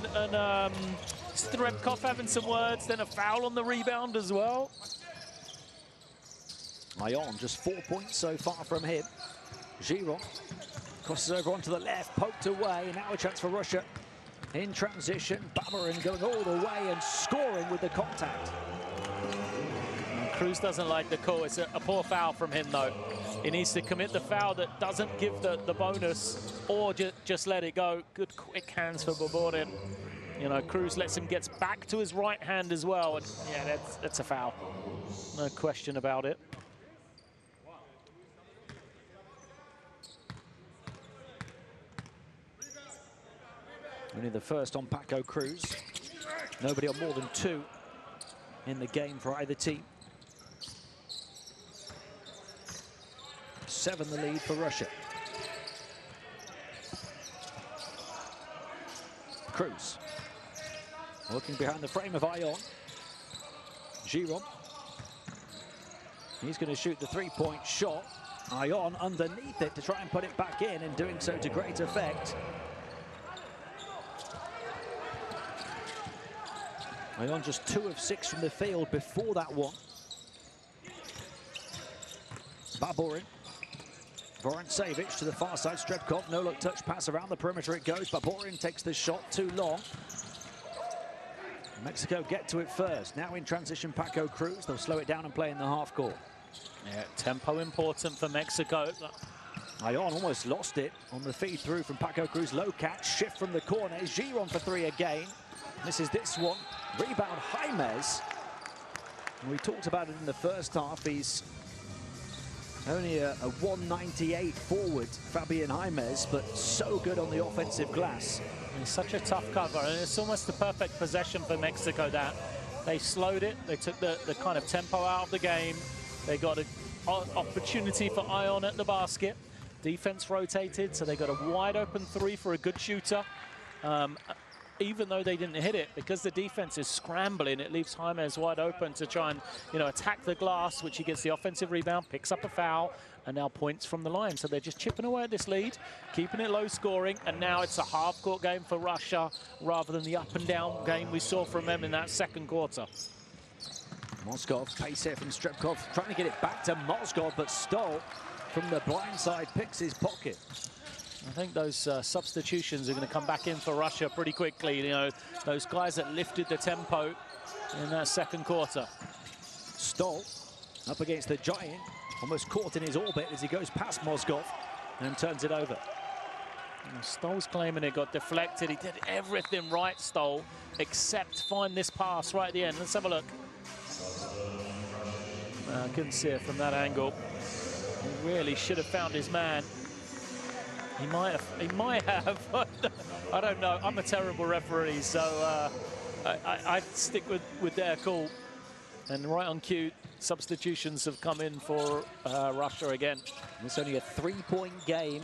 Strepkov having some words, then a foul on the rebound as well. Ion just 4 points so far from him. Giron. Crosses over onto the left, poked away. Now a chance for Russia in transition. Baburin going all the way and scoring with the contact. Cruz doesn't like the call. It's a poor foul from him, though. He needs to commit the foul that doesn't give the bonus, or just let it go. Good quick hands for Baburin. You know, Cruz lets him get back to his right hand as well. And yeah, that's a foul. No question about it. Only the first on Paco Cruz. Nobody on more than 2 in the game for either team. 7 the lead for Russia. Cruz looking behind the frame of Ion. Giron. He's going to shoot the 3-point shot. Ion underneath it to try and put it back in, and doing so to great effect. Ion just 2 of 6 from the field before that one. Baburin. Vorontsevich to the far side. Strebkov, no-look touch pass around the perimeter it goes. Baburin takes the shot too long. Mexico get to it first. Now in transition, Paco Cruz. They'll slow it down and play in the half court. Yeah, tempo important for Mexico. Ion almost lost it on the feed through from Paco Cruz. Low catch, shift from the corner. Giron for 3 again. Misses this one. Rebound, Jaimez. We talked about it in the first half. He's only a 198 forward, Fabian Jaimez, but so good on the offensive glass. It's such a tough cover, and it's almost the perfect possession for Mexico that they slowed it. They took the kind of tempo out of the game. They got an opportunity for Ion at the basket. Defense rotated, so they got a wide open 3 for a good shooter. Even though they didn't hit it, because the defense is scrambling, it leaves Jaimez wide open to try and, you know, attack the glass, which he gets the offensive rebound, picks up a foul, and now points from the line. So they're just chipping away at this lead, keeping it low scoring, and now it's a half-court game for Russia rather than the up-and-down game we saw from them in that second quarter. Moskov, pace here from Strebkov, trying to get it back to Moskov, but Stoll from the blind side picks his pocket. I think those substitutions are going to come back in for Russia pretty quickly. You know, those guys that lifted the tempo in that second quarter. Stoll up against the giant, almost caught in his orbit as he goes past Moskov and turns it over. Stoll's claiming it got deflected. He did everything right, Stoll, except find this pass right at the end. Let's have a look. I couldn't see it from that angle. He really should have found his man. He might have. I don't know. I'm a terrible referee, so I'd stick with their call. And right on cue, substitutions have come in for Russia again. It's only a 3-point game.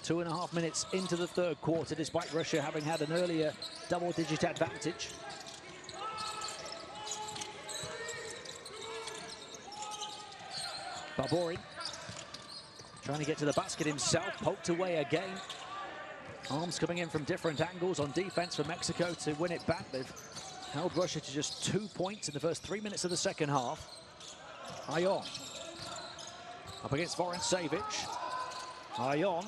2.5 minutes into the third quarter, despite Russia having had an earlier double-digit advantage. Baburin trying to get to the basket himself, poked away again. Arms coming in from different angles on defense for Mexico to win it back. They've held Russia to just 2 points in the first 3 minutes of the second half. Ion up against Vorontsevich. Ion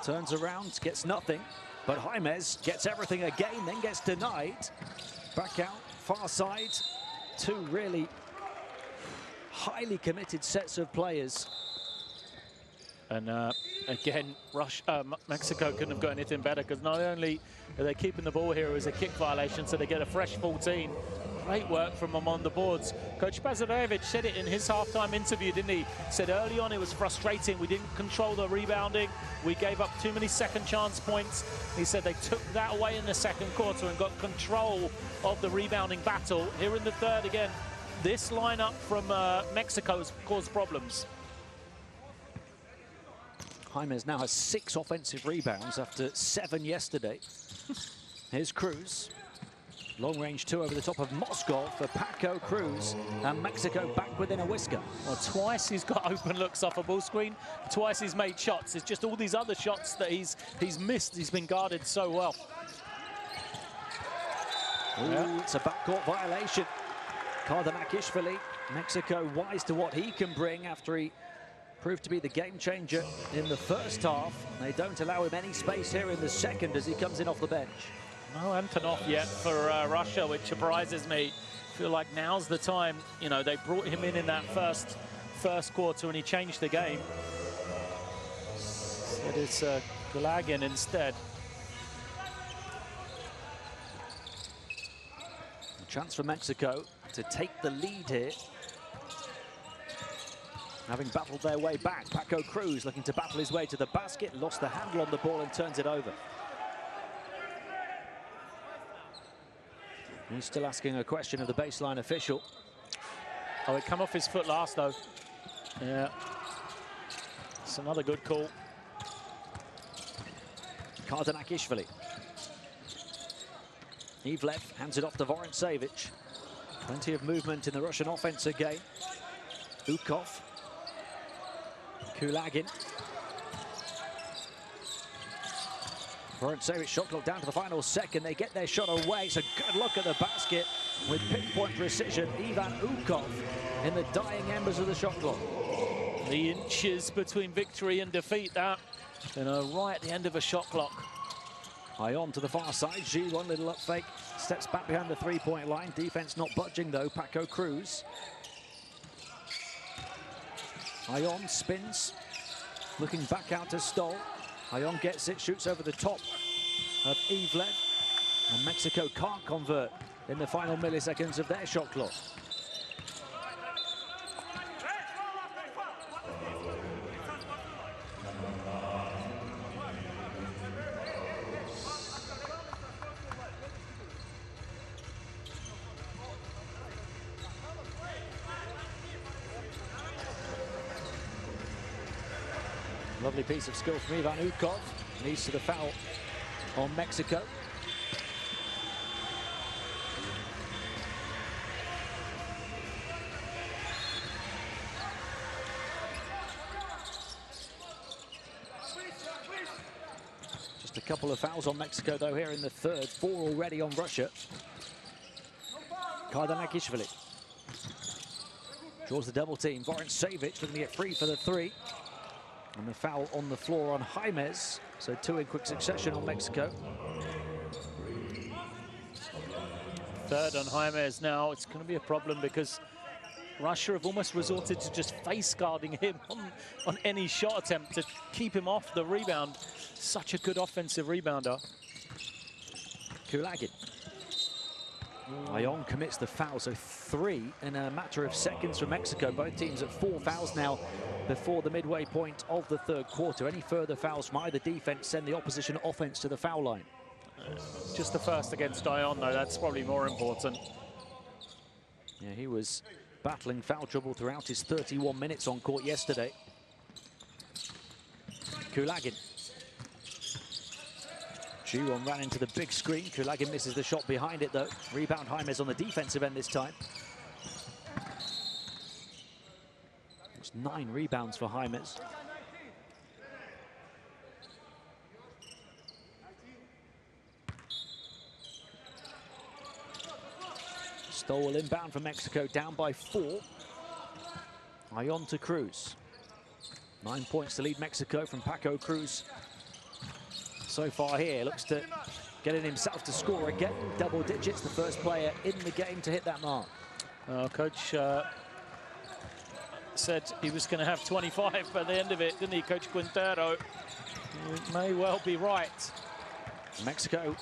turns around, gets nothing, but Jaimez gets everything again, then gets denied. Back out, far side. 2 really highly committed sets of players. And again, Mexico couldn't have got anything better, because not only are they keeping the ball here as a kick violation, so they get a fresh 14. Great work from them on the boards. Coach Bazarevich said it in his halftime interview, didn't he? Said early on it was frustrating. We didn't control the rebounding. We gave up too many second chance points. He said they took that away in the second quarter and got control of the rebounding battle. Here in the third again, this lineup from Mexico has caused problems. Jaimez now has 6 offensive rebounds after 7 yesterday. Here's Cruz. Long range 2 over the top of Moskov for Paco Cruz, and Mexico back within a whisker. Well, twice he's got open looks off a ball screen, twice he's made shots. It's just all these other shots that he's missed. He's been guarded so well. Ooh, it's a backcourt violation. Kardanakishvili, Mexico wise to what he can bring after he proved to be the game changer in the first half. They don't allow him any space here in the second as he comes in off the bench. No Antonov yet for Russia, which surprises me. I feel like now's the time. You know, they brought him in that first quarter and he changed the game. It is Kulagin instead. A chance for Mexico to take the lead here. Having battled their way back, Paco Cruz looking to battle his way to the basket, lost the handle on the ball and turns it over. He's still asking a question of the baseline official. Oh, it come off his foot last, though. Yeah. It's another good call. Kardanakishvili. Ivlev hands it off to Vorontsevich. Plenty of movement in the Russian offense again. Ukov. Kulagin. Vorontsevich shot clock down to the final second. They get their shot away. It's a good look at the basket with pinpoint precision. Ivan Ukov in the dying embers of the shot clock. The inches between victory and defeat, that, you know, right at the end of a shot clock. Ion to the far side. G, one little up fake. Steps back behind the three-point line. Defense not budging, though. Paco Cruz. Ion spins. Looking back out to Stoll. Ion gets it, shoots over the top of Ivlev. And Mexico can't convert in the final milliseconds of their shot clock. Lovely piece of skill from Ivan Ukov. Leads to the foul on Mexico. Just a couple of fouls on Mexico, though, here in the third. 4 already on Russia. Kardanakishvili draws the double team. Vorontsevich looking to get free for the 3. And the foul on the floor on Jaimes. So 2 in quick succession on Mexico. Third on Jaimes now. It's going to be a problem because Russia have almost resorted to just face guarding him on any shot attempt to keep him off the rebound. Such a good offensive rebounder. Kulagin. Ion commits the foul, so 3 in a matter of seconds for Mexico. Both teams at 4 fouls now before the midway point of the third quarter. Any further fouls from either defense send the opposition offense to the foul line. Just the first against Ion, though. That's probably more important. Yeah, he was battling foul trouble throughout his 31 minutes on court yesterday. Kulagin. Juwon ran into the big screen. Kulagin misses the shot behind it, though. Rebound Jaimes on the defensive end this time. It's 9 rebounds for Jaimes. Stoll inbound from Mexico, down by 4. Ion to Cruz. 9 points to lead Mexico from Paco Cruz. So far here, looks to getting himself to score again. Double digits, the first player in the game to hit that mark. Coach said he was going to have 25 by the end of it, didn't he, Coach Quintero? You may well be right. Mexico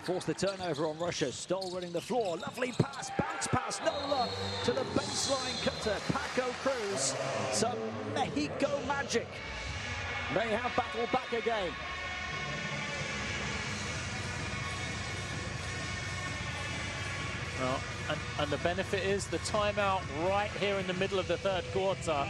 forced the turnover on Russia. Stoll running the floor. Lovely pass, bounce pass, no luck to the baseline cutter, Paco Cruz. Some Mexico magic. They have battled back again. Well, and the benefit is the timeout right here in the middle of the third quarter,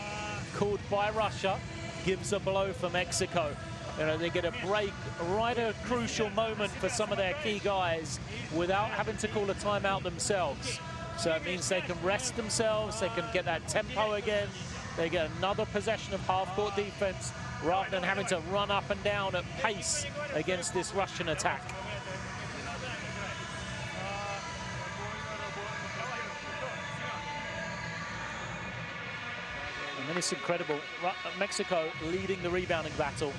called by Russia, gives a blow for Mexico. You know, they get a break right at a crucial moment for some of their key guys without having to call a timeout themselves. So it means they can rest themselves, they can get that tempo again, they get another possession of half-court defense rather than having to run up and down at pace against this Russian attack. it's incredible. Mexico leading the rebounding battle,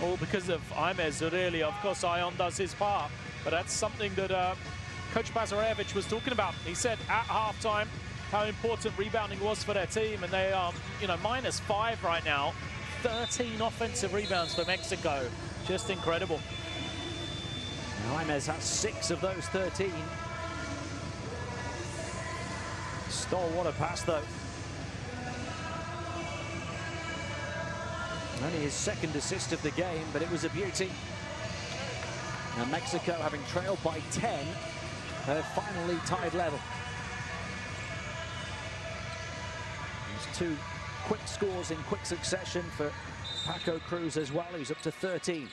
all because of James really. Of course, Ion does his part, but that's something that Coach Bazarevich was talking about. He said at halftime how important rebounding was for their team, and they are, you know, -5 right now. 13 offensive rebounds for Mexico. Just incredible. James has 6 of those 13. Stoll, what a pass though. Only his 2nd assist of the game, but it was a beauty. Now Mexico, having trailed by 10, have finally tied level. There's 2 quick scores in quick succession for Paco Cruz as well, who's up to 13.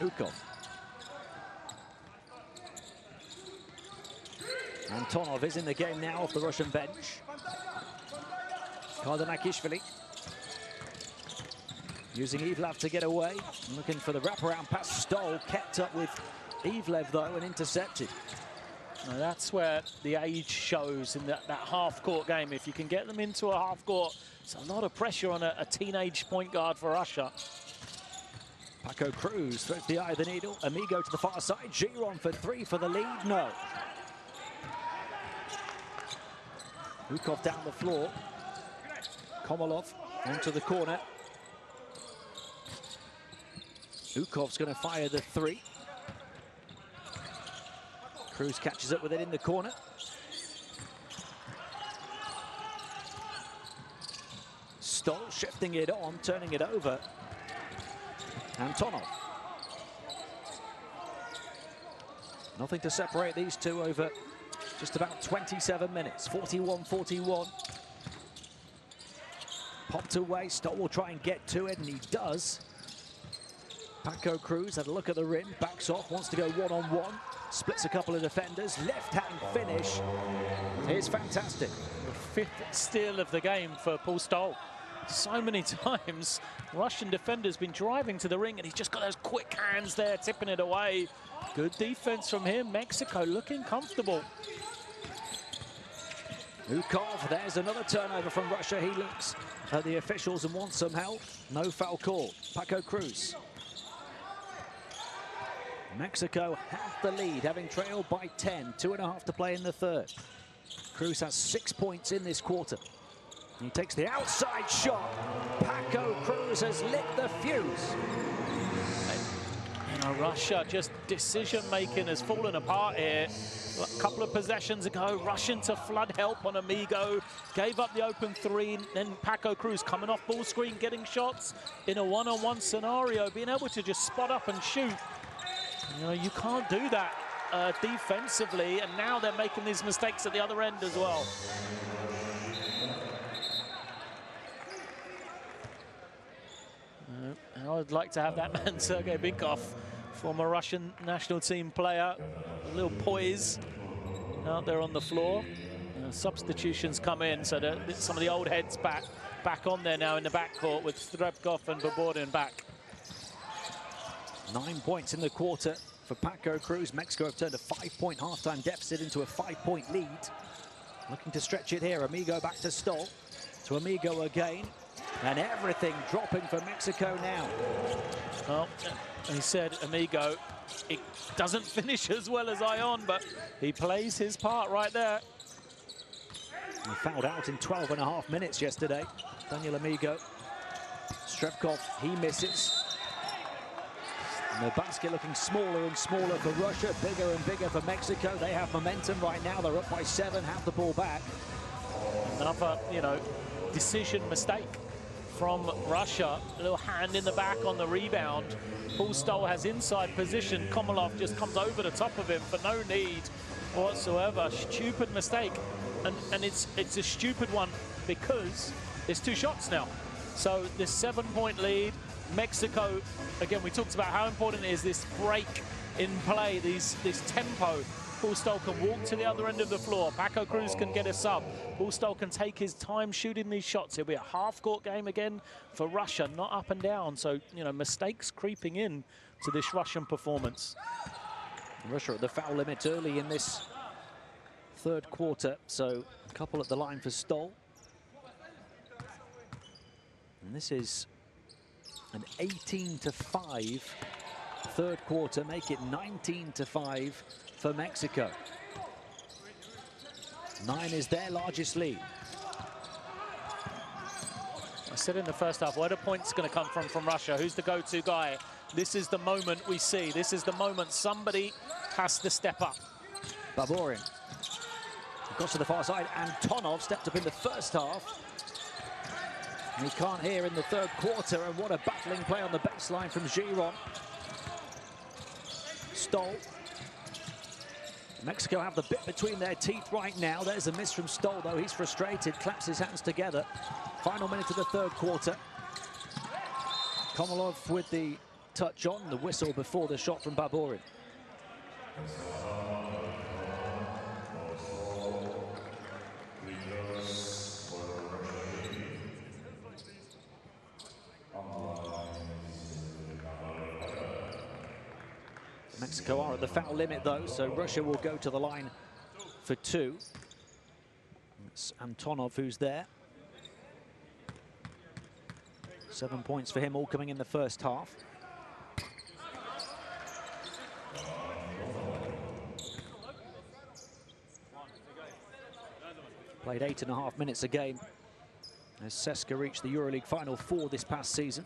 Ukov. Antonov is in the game now off the Russian bench. Kardanakishvili using Ivlev to get away. Looking for the wraparound pass. Stoll kept up with Ivlev though and intercepted. Now that's where the age shows in that half-court game. If you can get them into a half-court, it's a lot of pressure on a teenage point guard for Russia. Paco Cruz threads the eye of the needle. Amigo to the far side. Giron for 3 for the lead. No. Ukov down the floor. Komolov onto the corner. Ukov's going to fire the 3. Cruz catches up with it in the corner. Stoll shifting it on, turning it over. Antonov. Nothing to separate these two over just about 27 minutes. 41-41. Popped away. Stoll will try and get to it, and he does. Paco Cruz had a look at the rim, backs off, wants to go one-on-one. Splits a couple of defenders. Left-hand finish is fantastic. The 5th steal of the game for Paul Stoll. So many times Russian defender's been driving to the ring, and he's just got those quick hands there, tipping it away. Good defense from him. Mexico looking comfortable. Ukov, there's another turnover from Russia. He looks at the officials and wants some help. No foul call. Paco Cruz. Mexico have the lead, having trailed by 10. 2.5 to play in the 3rd. Cruz has 6 points in this quarter. He takes the outside shot. Paco Cruz has lit the fuse. You know, Russia, just decision-making has fallen apart here. A couple of possessions ago, rushing to flood help on Amigo. Gave up the open 3. Then Paco Cruz coming off ball screen, getting shots in a one-on-one scenario, being able to just spot up and shoot. You know, you can't do that defensively, and now they're making these mistakes at the other end as well. I would like to have that man, Sergei Binkov, former Russian national team player. A little poise out there on the floor. Substitutions come in, so some of the old heads back on there now in the backcourt with Strebkov and Babordin back. 9 points in the quarter for Paco Cruz. Mexico have turned a 5-point halftime deficit into a 5-point lead. Looking to stretch it here. Amigo back to Stoll. To Amigo again. And everything dropping for Mexico now. Well, he said, Amigo, it doesn't finish as well as Ion, but he plays his part right there. He fouled out in 12.5 minutes yesterday. Daniel Amigo. Strebkov, he misses. And the basket looking smaller and smaller for Russia, bigger and bigger for Mexico. They have momentum right now. They're up by 7, have the ball back. Another, you know, decision mistake from Russia. A little hand in the back on the rebound. Paul Stoll has inside position. Komolov just comes over the top of him for no need whatsoever. Stupid mistake. And it's a stupid one because there's 2 shots now. So this 7-point lead. Mexico, again, we talked about how important it is, this break in play, this tempo. Paul Stoll can walk to the other end of the floor. Paco Cruz can get a sub. Paul Stoll can take his time shooting these shots. It'll be a half-court game again for Russia, not up and down. So, you know, mistakes creeping in to this Russian performance. Russia at the foul limit early in this third quarter, so a couple at the line for Stoll. And this is an 18-5 third quarter, make it 19-5 for Mexico. 9 is their largest lead. I said in the first half, where the points going to come from Russia? Who's the go-to guy? This is the moment we see. This is the moment somebody has to step up. Baburin across to the far side. Antonov stepped up in the first half. We can't hear in the third quarter, and what a battling play on the baseline from Giron. Stoll. Mexico have the bit between their teeth right now. There's a miss from Stoll, though. He's frustrated, claps his hands together. Final minute of the third quarter. Komalov with the touch on, the whistle before the shot from Baburin. Mexico are at the foul limit, though, so Russia will go to the line for 2. It's Antonov who's there. 7 points for him, all coming in the first half. Played 8.5 minutes a game as CSKA reached the EuroLeague Final 4 this past season.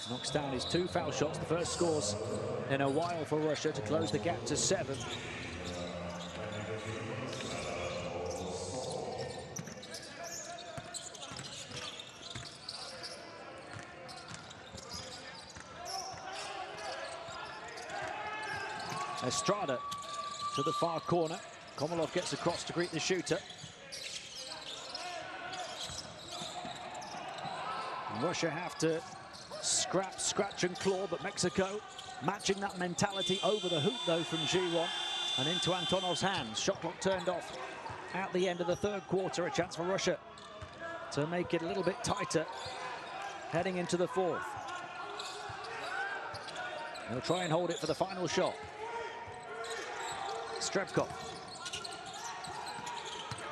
Knocks down his 2 foul shots, the first scores in a while for Russia to close the gap to 7. Estrada to the far corner. Komalov gets across to greet the shooter. And Russia have to scrap, scratch and claw, but Mexico matching that mentality over the hoop, though, from Giron and into Antonov's hands. Shot clock turned off at the end of the third quarter. A chance for Russia to make it a little bit tighter heading into the fourth. They'll try and hold it for the final shot. Strebkov.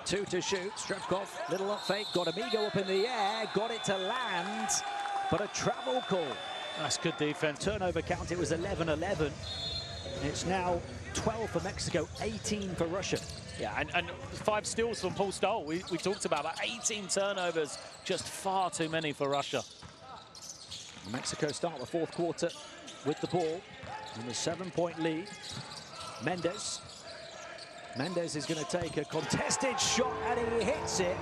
2 to shoot. Strebkov, little up fake, got Amigo up in the air, got it to land, but a travel call. That's good defense. Turnover count, it was 11-11. It's now 12 for Mexico, 18 for Russia. Yeah, and 5 steals from Paul Stoll. We talked about that. 18 turnovers, just far too many for Russia. Mexico start the fourth quarter with the ball in the 7-point lead. Mendez is going to take a contested shot, and he hits it.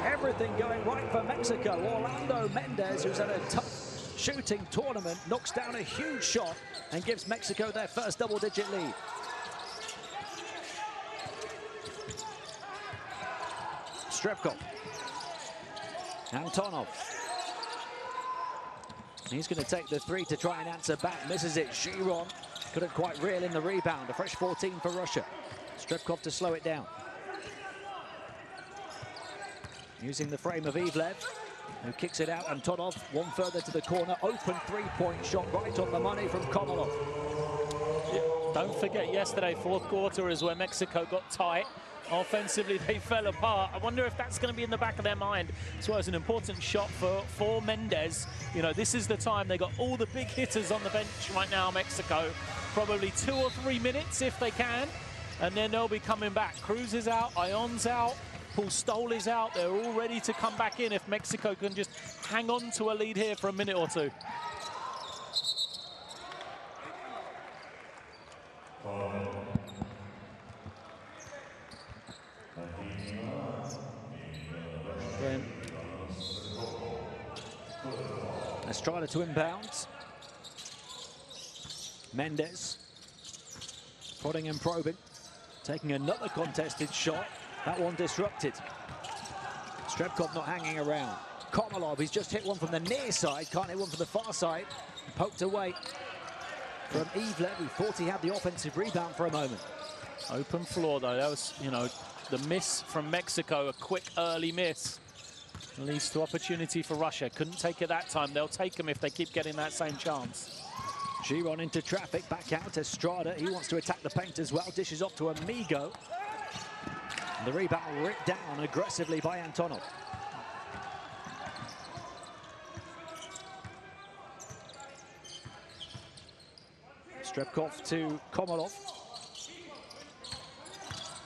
Everything going right for Mexico. Orlando Mendez, who's had a tough shooting tournament, knocks down a huge shot and gives Mexico their first double-digit lead. Strebkov. Antonov. He's going to take the 3 to try and answer back. Misses it. Giron couldn't quite reel in the rebound. A fresh 14 for Russia. Strebkov to slow it down. Using the frame of Ivlev, who kicks it out. Antonov, one further to the corner. Open 3-point shot right on the money from Komalov. Yeah, don't forget yesterday, fourth quarter is where Mexico got tight. Offensively, they fell apart. I wonder if that's going to be in the back of their mind. So it's an important shot for Mendez. You know, this is the time. They got all the big hitters on the bench right now, Mexico. Probably 2 or 3 minutes if they can. And then they'll be coming back. Cruz is out, Ion's out, Paul Stoll is out. They're all ready to come back in if Mexico can just hang on to a lead here for a minute or 2. Estrada to inbound. Mendez prodding and probing, taking another contested shot. That one disrupted. Strebkov not hanging around. Komalov, he's just hit one from the near side, can't hit one from the far side. Poked away from Ivlev, who thought he had the offensive rebound for a moment. Open floor, though. That was, you know, the miss from Mexico, a quick early miss. Leads to opportunity for Russia. Couldn't take it that time. They'll take them if they keep getting that same chance. Giron into traffic, back out Estrada. He wants to attack the paint as well. Dishes off to Amigo. And the rebound ripped down aggressively by Antonov. Strepkov to Komolov.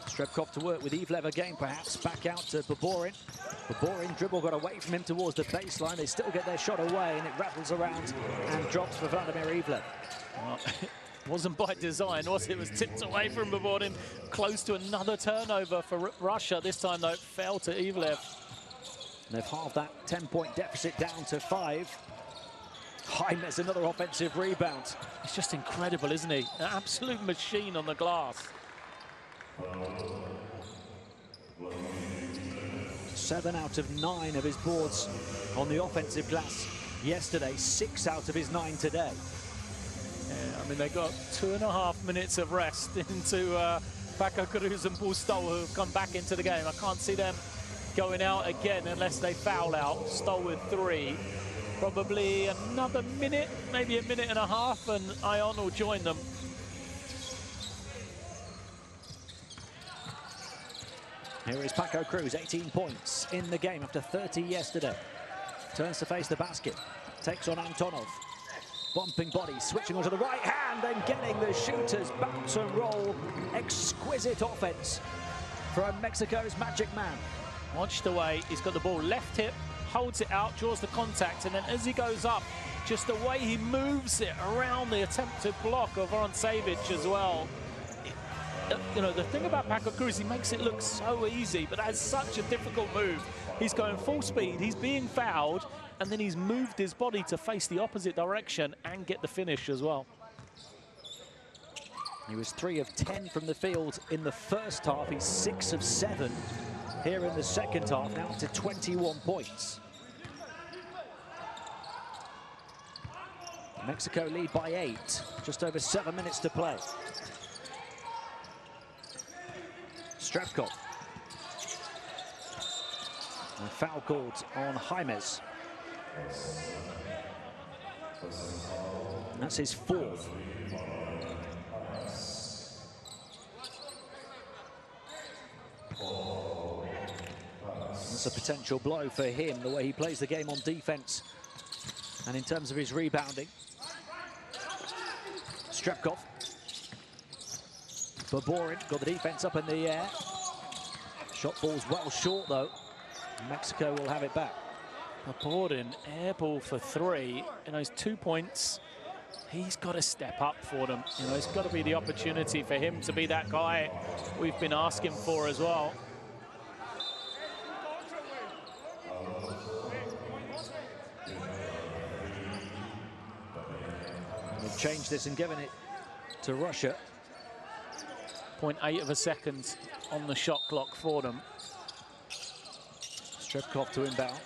Strepkov to work with Ivlev again, perhaps. Back out to Baborin. Baborin dribble got away from him towards the baseline. They still get their shot away, and it rattles around and drops for Vladimir Ivlev. Well, it wasn't by design, was it? It was tipped away from Baborin, close to another turnover for Russia. This time, though, it fell to Ivlev. They've halved that 10-point deficit down to 5. Jaime's another offensive rebound. It's just incredible, isn't he? An absolute machine on the glass. 7 out of 9 of his boards on the offensive glass yesterday. 6 out of his 9 today. Yeah, I mean, they got 2.5 minutes of rest into Paco Cruz and Paul Stoll, who have come back into the game. I can't see them going out again unless they foul out. Stoll with 3. Probably another minute, maybe a minute and a half, and Ion will join them. Here is Paco Cruz, 18 points in the game after 30 yesterday. Turns to face the basket, takes on Antonov. Bumping body, switching onto the right hand, then getting the shooters bounce and roll. Exquisite offense from Mexico's Magic Man. Watch the way he's got the ball left hip, holds it out, draws the contact, and then as he goes up, just the way he moves it around the attempted block of Savage as well. You know, the thing about Paco Cruz, he makes it look so easy, but that's such a difficult move. He's going full speed, he's being fouled, and then he's moved his body to face the opposite direction and get the finish as well. He was 3 of 10 from the field in the first half. He's 6 of 7 here in the second half, now up to 21 points. Mexico lead by 8, just over 7 minutes to play. Strepkov. And foul called on Jaimes. And that's his 4th. That's a potential blow for him, the way he plays the game on defense and in terms of his rebounding. Strepkov. Baborin got the defense up in the air. Shot ball's well short, though. Mexico will have it back. Baborin, air ball for 3. You know, his 2 points. He's got to step up for them. You know, it's got to be the opportunity for him to be that guy we've been asking for as well. They've changed this and given it to Russia. 0.8 of a second on the shot clock for them. Strepkov to inbound.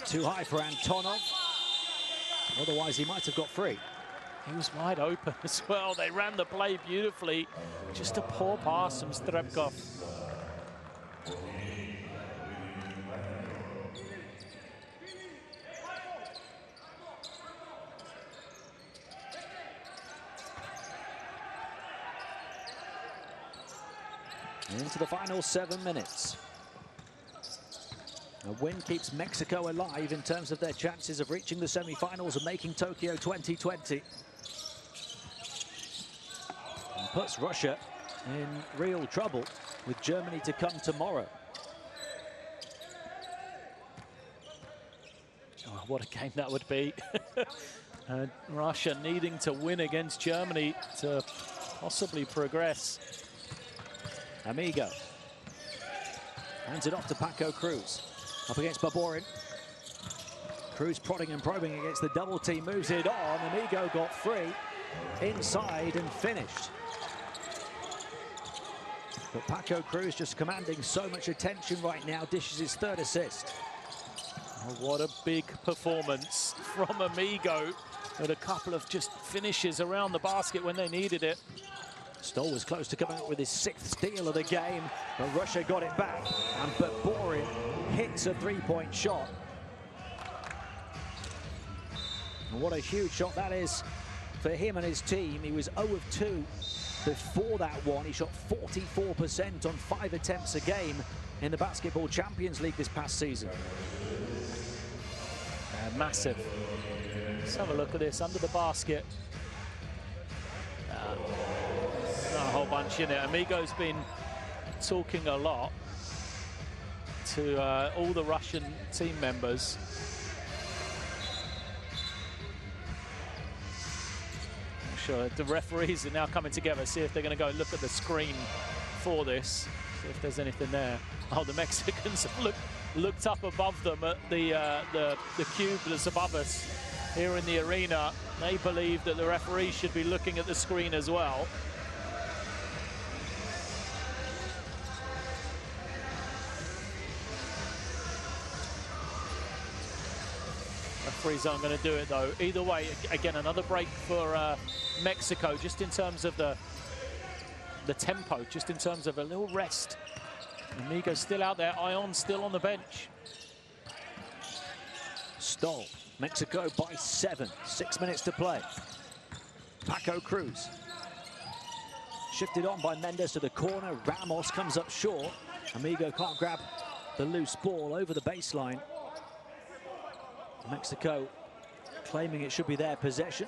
Too high for Antonov. Otherwise, he might have got free. He was wide open as well. They ran the play beautifully. Just a poor pass from Strepkov. Into the final 7 minutes. A win keeps Mexico alive in terms of their chances of reaching the semi-finals and making Tokyo 2020. And puts Russia in real trouble with Germany to come tomorrow. Oh, what a game that would be. Russia needing to win against Germany to possibly progress. Amigo hands it off to Paco Cruz. Up against Baborin. Cruz prodding and probing against the double team, moves it on. Amigo got free inside and finished. But Paco Cruz just commanding so much attention right now, dishes his 3rd assist. Oh, what a big performance from Amigo with a couple of just finishes around the basket when they needed it. Stoll was close to coming up with his 6th steal of the game, but Russia got it back, and Baborin hits a 3-point shot. And what a huge shot that is for him and his team. He was 0 of 2 before that one. He shot 44% on 5 attempts a game in the Basketball Champions League this past season. Massive. Let's have a look at this under the basket. Not a whole bunch in it. Amigo's been talking a lot to all the Russian team members. I'm sure the referees are now coming together, see if they're going to go look at the screen for this, see if there's anything there. Oh, the Mexicans have looked up above them at the cube that's above us here in the arena. They believe that the referee should be looking at the screen as well. Referees aren't going to do it though. Either way, again, another break for Mexico, just in terms of the tempo, just in terms of a little rest. Amigo's still out there, Ion still on the bench. Stoll, Mexico by 7, 6 minutes to play. Paco Cruz. Shifted on by Mendes to the corner, Ramos comes up short. Amigo can't grab the loose ball over the baseline. Mexico claiming it should be their possession.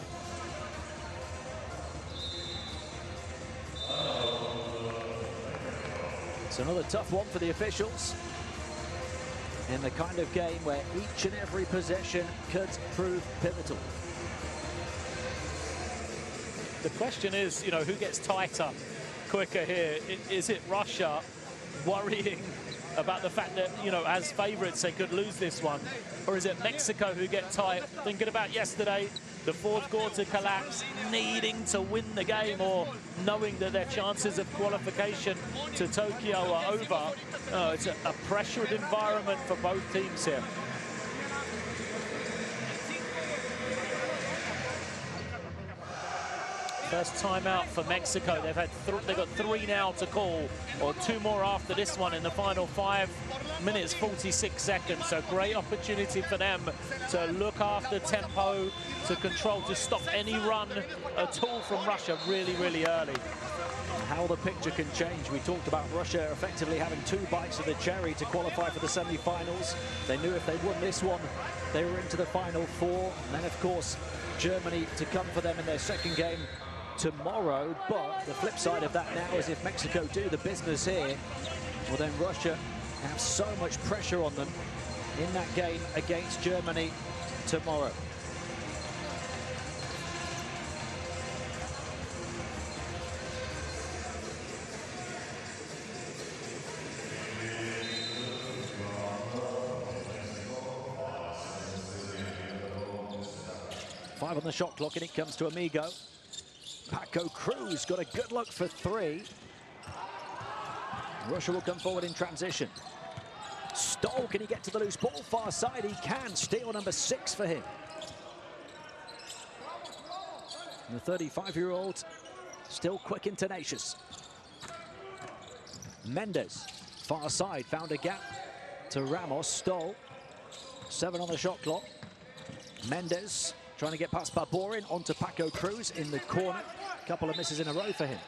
It's another tough one for the officials in the kind of game where each and every possession could prove pivotal. The question is, you know, who gets tighter quicker here? Is it Russia worrying about the fact that, you know, as favourites they could lose this one? Or is it Mexico who get tight, thinking about yesterday, the fourth quarter collapse, needing to win the game, or knowing that their chances of qualification to Tokyo are over? Oh, it's a pressured environment for both teams here. First timeout for Mexico. They've got 3 now to call, or 2 more after this one in the final 5 minutes 46 seconds. So great opportunity for them to look after tempo, to control, to stop any run at all from Russia really, really early. How the picture can change. We talked about Russia effectively having 2 bites of the cherry to qualify for the semi-finals. They knew if they won this one, they were into the final 4. And then, of course, Germany to come for them in their second game tomorrow. But the flip side of that now is if Mexico do the business here, well, then Russia have so much pressure on them in that game against Germany tomorrow. Five on the shot clock, and it comes to Amigo. Paco Cruz got a good look for 3. Russia will come forward in transition. Stoll, can he get to the loose ball? Far side, he can. Steal number 6 for him. And the 35-year-old still quick and tenacious. Mendes, far side, found a gap to Ramos. Stoll, 7 on the shot clock. Mendes trying to get past Barborin onto Paco Cruz in the corner. A couple of misses in a row for him.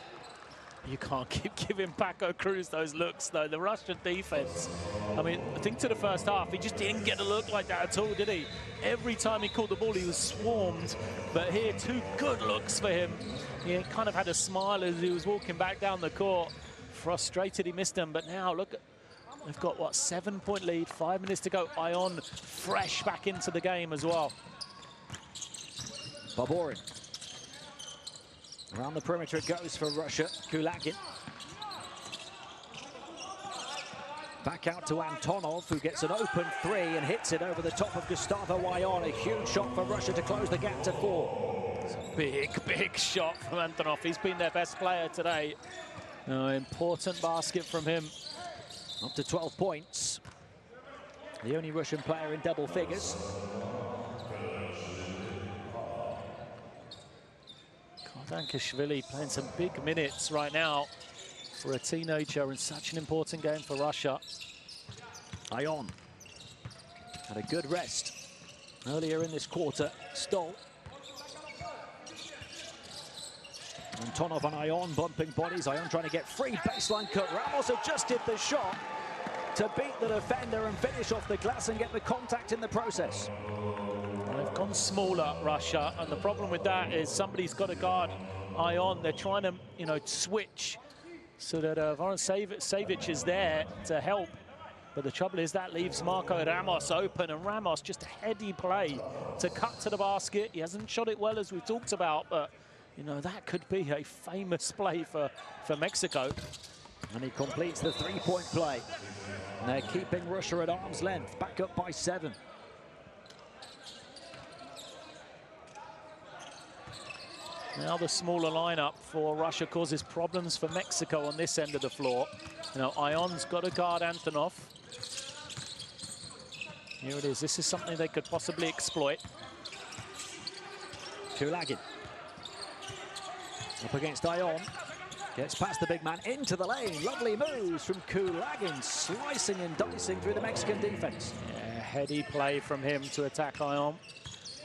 You can't keep giving Paco Cruz those looks, though. The Russian defense, I mean, I think to the first half, he just didn't get a look like that at all, did he? Every time he caught the ball, he was swarmed. But here, 2 good looks for him. He kind of had a smile as he was walking back down the court. Frustrated he missed them, but now look, they've got, what, 7-point lead, 5 minutes to go. Ion fresh back into the game as well. Barborin. Around the perimeter it goes for Russia. Kulagin. Back out to Antonov, who gets an open 3 and hits it over the top of Gustavo Ion. A huge shot for Russia to close the gap to 4. It's a big, big shot from Antonov. He's been their best player today. Important basket from him. Up to 12 points. The only Russian player in double figures. Dankashvili playing some big minutes right now for a teenager in such an important game for Russia. Ion had a good rest Earlier in this quarter, Stoll. Antonov and Ion bumping bodies. Ion trying to get free baseline cut. Ramos adjusted the shot to beat the defender and finish off the glass and get the contact in the process. They've gone smaller, Russia, and the problem with that is somebody's got to guard Ion. They're trying to, switch so that Voron Savic is there to help. But the trouble is that leaves Marco Ramos open, and Ramos just a heady play to cut to the basket. He hasn't shot it well, as we've talked about, but that could be a famous play for Mexico. And he completes the three-point play. And they're keeping Russia at arm's length, back up by 7. Now the smaller lineup for Russia causes problems for Mexico on this end of the floor. Ion's got to guard Antonov. Here it is. This is something they could possibly exploit. Kulagin up against Ion. Gets past the big man into the lane. Lovely moves from Kulagin, slicing and dicing through the Mexican defense. Yeah, heady play from him to attack Ion.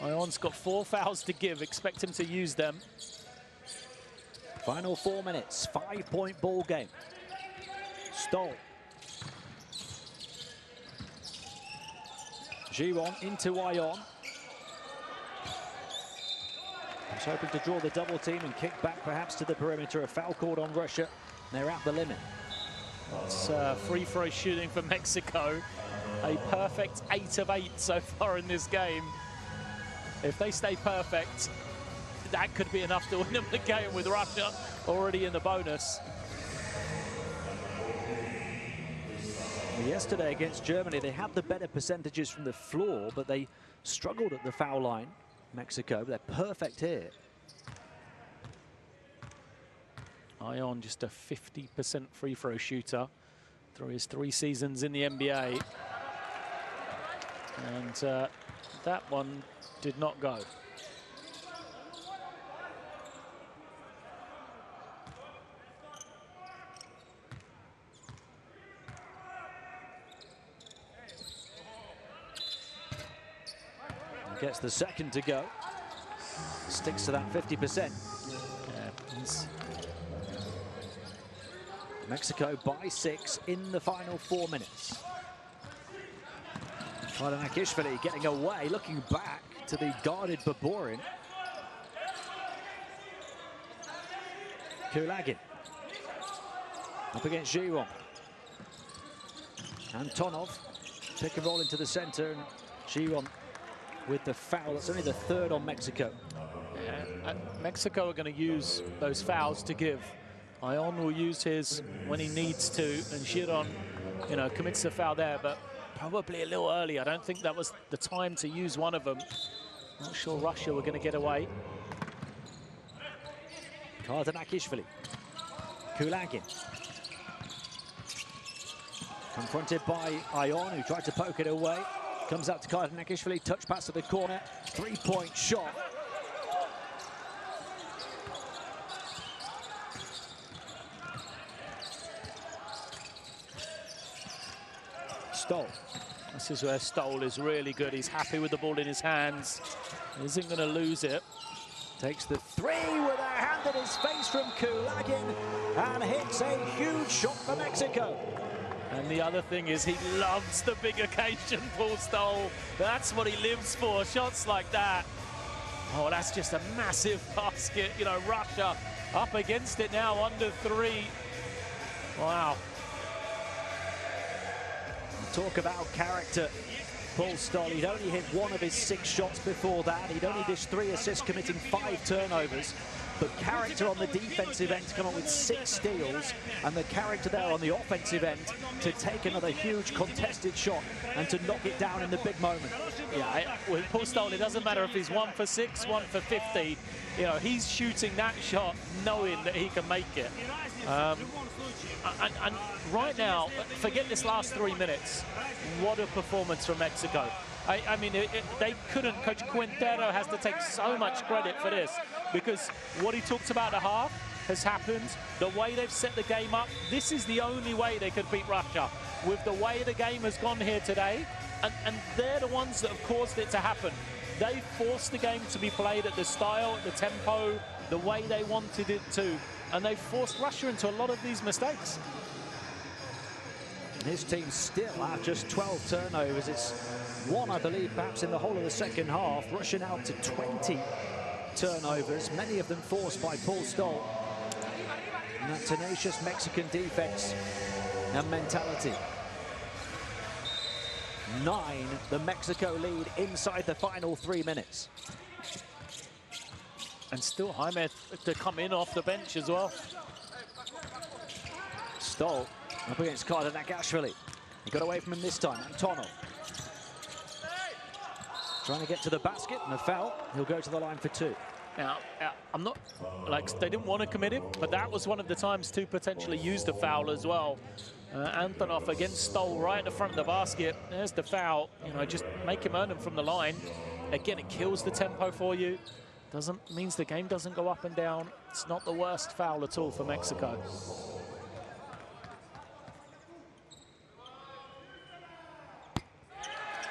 Ion's got 4 fouls to give. Expect him to use them. Final 4 minutes. 5-point ball game. Stoll. Giron into Ion. He's hoping to draw the double team and kick back perhaps to the perimeter. A foul called on Russia. They're at the limit. It's free throw shooting for Mexico. A perfect 8 of 8 so far in this game. If they stay perfect, that could be enough to win them the game, with Russia already in the bonus. Yesterday against Germany, they had the better percentages from the floor, but they struggled at the foul line. Mexico, they're perfect here. Ion, just a 50% free throw shooter through his 3 seasons in the NBA. And that one did not go. Gets the second to go. Sticks to that 50%. Yeah, Mexico by 6 in the final 4 minutes. Kardinakishvili getting away, looking back to the guarded Baburin. Kulagin up against Giron. Antonov, pick and roll into the center, and Giron with the foul. That's only the 3rd on Mexico. Yeah, Mexico are going to use those fouls to give. Ion will use his when he needs to, and Giron, commits the foul there, but probably a little early. I don't think that was the time to use one of them. Not sure Russia were going to get away. Kardinakishvili. Kulagin. Confronted by Ion, who tried to poke it away. Comes out to Kardinakishvili, touch pass to the corner, 3-point shot. Stoll. This is where Stoll is really good. He's happy with the ball in his hands. He isn't going to lose it. Takes the 3 with a hand in his face from Kulagin and hits a huge shot for Mexico. And the other thing is he loves the big occasion, Paul Stoll. That's what he lives for, shots like that. Oh, that's just a massive basket. Russia up against it now, under 3. Wow. Talk about character. Paul Stoll, he'd only hit 1 of his 6 shots before that. He'd only dished 3 assists, committing 5 turnovers. But character on the defensive end to come up with 6 steals, and the character there on the offensive end to take another huge contested shot and to knock it down in the big moment. Yeah, with Paul Stoll, it doesn't matter if he's 1 for 6, 1 for 50. He's shooting that shot knowing that he can make it. And right now, forget this last 3 minutes. What a performance from Mexico. I mean, they couldn't. Coach Quintero has to take so much credit for this, because what he talked about at half has happened. The way they've set the game up, this is the only way they could beat Russia. With the way the game has gone here today, And they're the ones that have caused it to happen. They forced the game to be played at the style, the tempo, the way they wanted it to. And they forced Russia into a lot of these mistakes. And his team still have just 12 turnovers. It's one, I believe, perhaps in the whole of the second half. Russia now to 20 turnovers, many of them forced by Paul Stoll. And that tenacious Mexican defense and mentality. 9, the Mexico lead inside the final 3 minutes. And still Jaime to come in off the bench as well. Stoll up against Kardanakashvili. He got away from him this time. Antonov trying to get to the basket and a foul. He'll go to the line for 2. Now, I'm not, like, they didn't want to commit him, but that was one of the times to potentially use the foul as well. Antonov against Stoll right in the front of the basket. There's the foul. You know, just make him earn them from the line. Again, it kills the tempo for you. Means the game doesn't go up and down. It's not the worst foul at all for Mexico.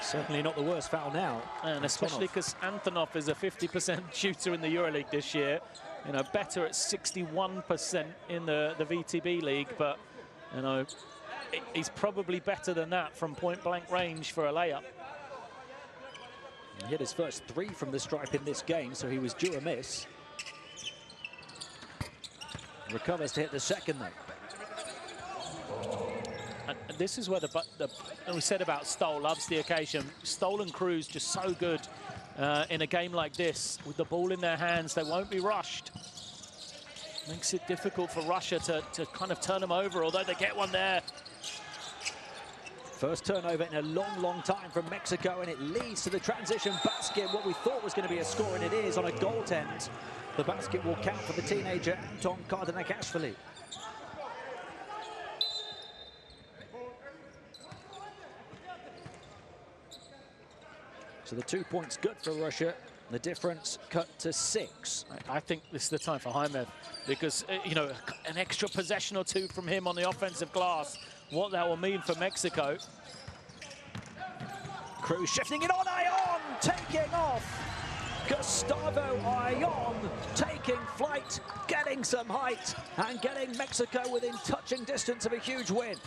Certainly not the worst foul now. And especially because Antonov is a 50% shooter in the EuroLeague this year. You know, better at 61% in the VTB league, but, you know, he's probably better than that from point-blank range for a layup. He hit his first 3 from the stripe in this game, so he was due a miss. Recovers to hit the second, though. And this is where we said about Stoll, loves the occasion. Stoll and Cruz just so good in a game like this. With the ball in their hands, they won't be rushed. Makes it difficult for Russia to kind of turn them over, although they get one there. First turnover in a long, long time from Mexico, and it leads to the transition basket. What we thought was going to be a score, and it is on a goaltend. The basket will count for the teenager, Anton Kardanakashvili. So the 2 points good for Russia. The difference cut to 6. I think this is the time for Jaime, because, you know, an extra possession or 2 from him on the offensive glass, what that will mean for Mexico. Cruz shifting it on, Ion taking off. Gustavo Ion taking flight, getting some height, and getting Mexico within touching distance of a huge win.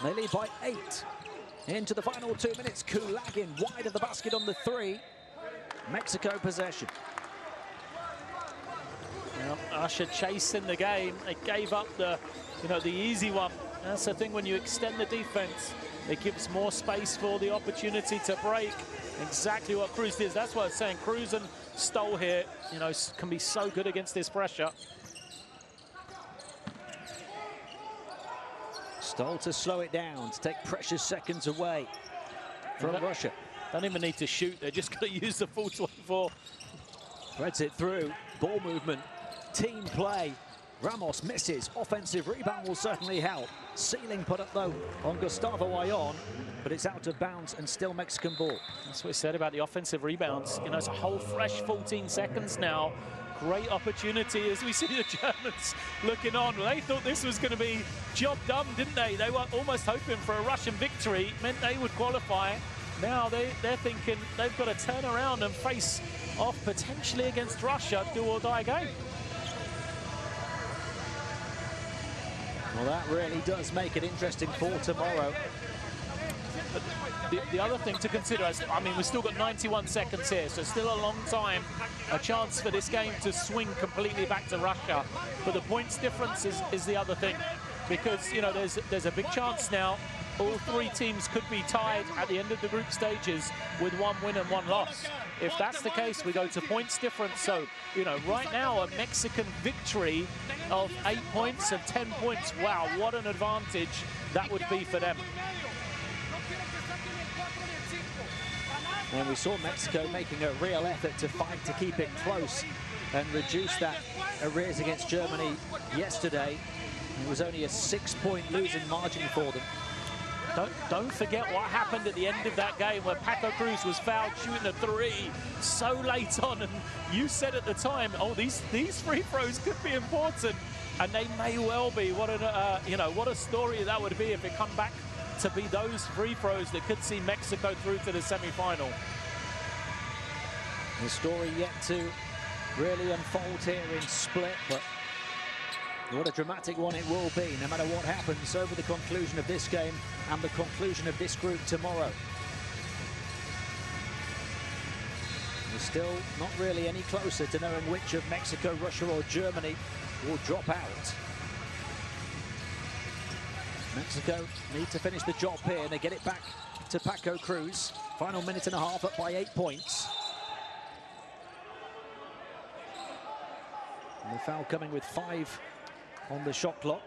They lead by 8. Into the final 2 minutes, Kulagin wide of the basket on the 3. Mexico possession. Well, Russia chasing the game. They gave up the easy one. That's the thing when you extend the defense. It gives more space for the opportunity to break. Exactly what Cruz did. That's what I was saying. Cruz and Stoll here, you know, can be so good against this pressure. Stoll to slow it down, to take precious seconds away from Russia. Don't even need to shoot. They're just going to use the full 24. Threads it through. Ball movement. Team play. Ramos misses. Offensive rebound will certainly help. Ceiling put up, though, on Gustavo Ion, but it's out of bounds and still Mexican ball. That's what we said about the offensive rebounds. You know, it's a whole fresh 14 seconds now. Great opportunity as we see the Germans looking on. They thought this was going to be job done, didn't they? They were almost hoping for a Russian victory. It meant they would qualify. Now they're thinking they've got to turn around and face off potentially against Russia, do or die game. Well, that really does make it interesting for tomorrow. But the other thing to consider is, I mean, we've still got 91 seconds here, so still a long time, a chance for this game to swing completely back to Russia. But the points difference is the other thing, because, you know, there's a big chance now. All 3 teams could be tied at the end of the group stages with 1 win and 1 loss. If that's the case, we go to points difference. So, you know, right now, a Mexican victory of 8 points and 10 points. Wow, what an advantage that would be for them. And we saw Mexico making a real effort to fight to keep it close and reduce that arrears against Germany yesterday. It was only a 6-point losing margin for them. Don't forget what happened at the end of that game where Paco Cruz was fouled shooting a 3 so late on, and you said at the time, oh, these free throws could be important, and they may well be. What what a story that would be if it come back to be those free throws that could see Mexico through to the semi-final. The story yet to really unfold here in Split, but what a dramatic one it will be, no matter what happens over the conclusion of this game and the conclusion of this group tomorrow. We're still not really any closer to knowing which of Mexico, Russia or Germany will drop out. Mexico need to finish the job here, and they get it back to Paco Cruz. Final minute and a half, up by 8 points. And the foul coming with 5 on the shot clock.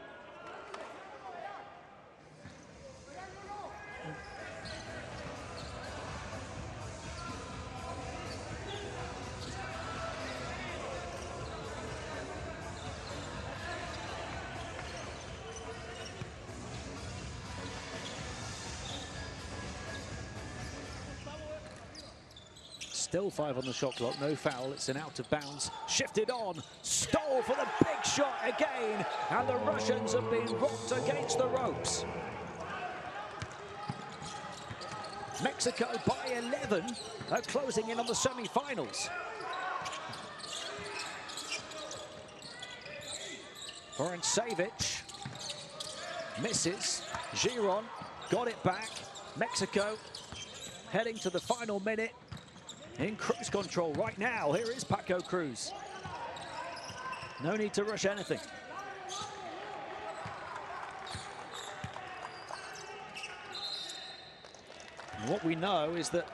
Still 5 on the shot clock, no foul, it's an out of bounds. Shifted on, Stoll for the big shot again, and the Russians have been rocked against the ropes. Mexico by 11 are closing in on the semi-finals. Vorontsevich misses, Giron got it back. Mexico heading to the final minute. In cruise control right now. Here is Paco Cruz. No need to rush anything. And what we know is that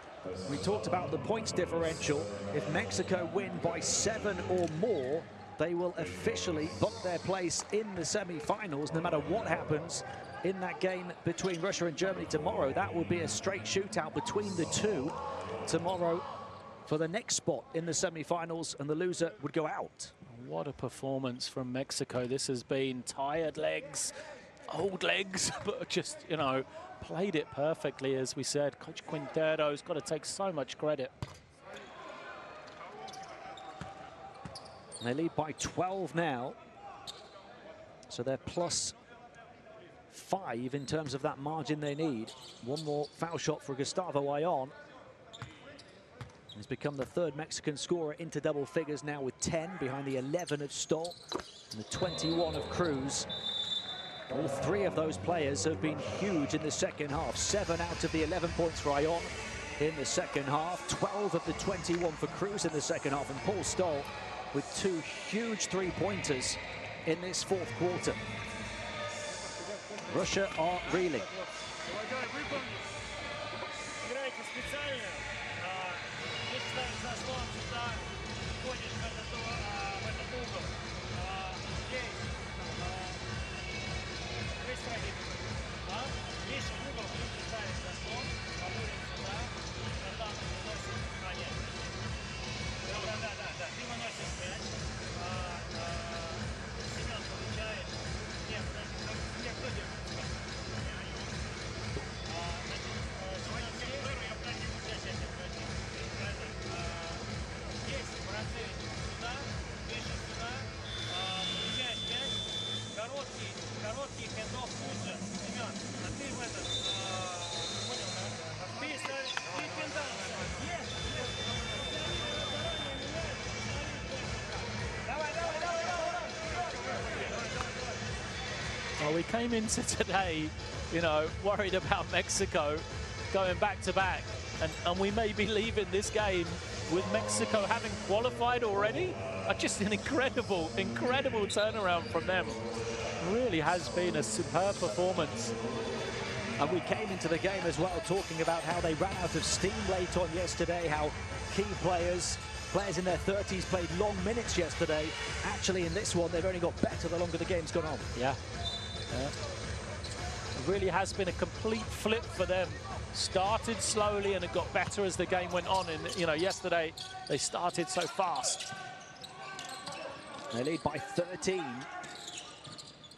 we talked about the points differential. If Mexico win by 7 or more, they will officially book their place in the semi-finals, no matter what happens in that game between Russia and Germany tomorrow. That will be a straight shootout between the two tomorrow for the next spot in the semi-finals, and the loser would go out. What a performance from Mexico. This has been tired legs, old legs, but just, played it perfectly, as we said. Coach Quintero's got to take so much credit. And they lead by 12 now, so they're plus 5 in terms of that margin they need. One more foul shot for Gustavo Ayllon. He's become the 3rd Mexican scorer into double figures now with 10, behind the 11 of Stoll and the 21 of Cruz. All 3 of those players have been huge in the second half. 7 out of the 11 points for Ayllon in the second half. 12 of the 21 for Cruz in the second half. And Paul Stoll with 2 huge 3-pointers in this 4th quarter. Russia are reeling. Well, we came into today, worried about Mexico going back-to-back, and we may be leaving this game with Mexico having qualified already. Just an incredible turnaround from them. Really has been a superb performance. And we came into the game as well talking about how they ran out of steam late on yesterday, how key players in their 30s played long minutes yesterday. Actually, in this one, they've only got better the longer the game's gone on. Yeah. It really has been a complete flip for them. Started slowly and it got better as the game went on. And, yesterday they started so fast. They lead by 13.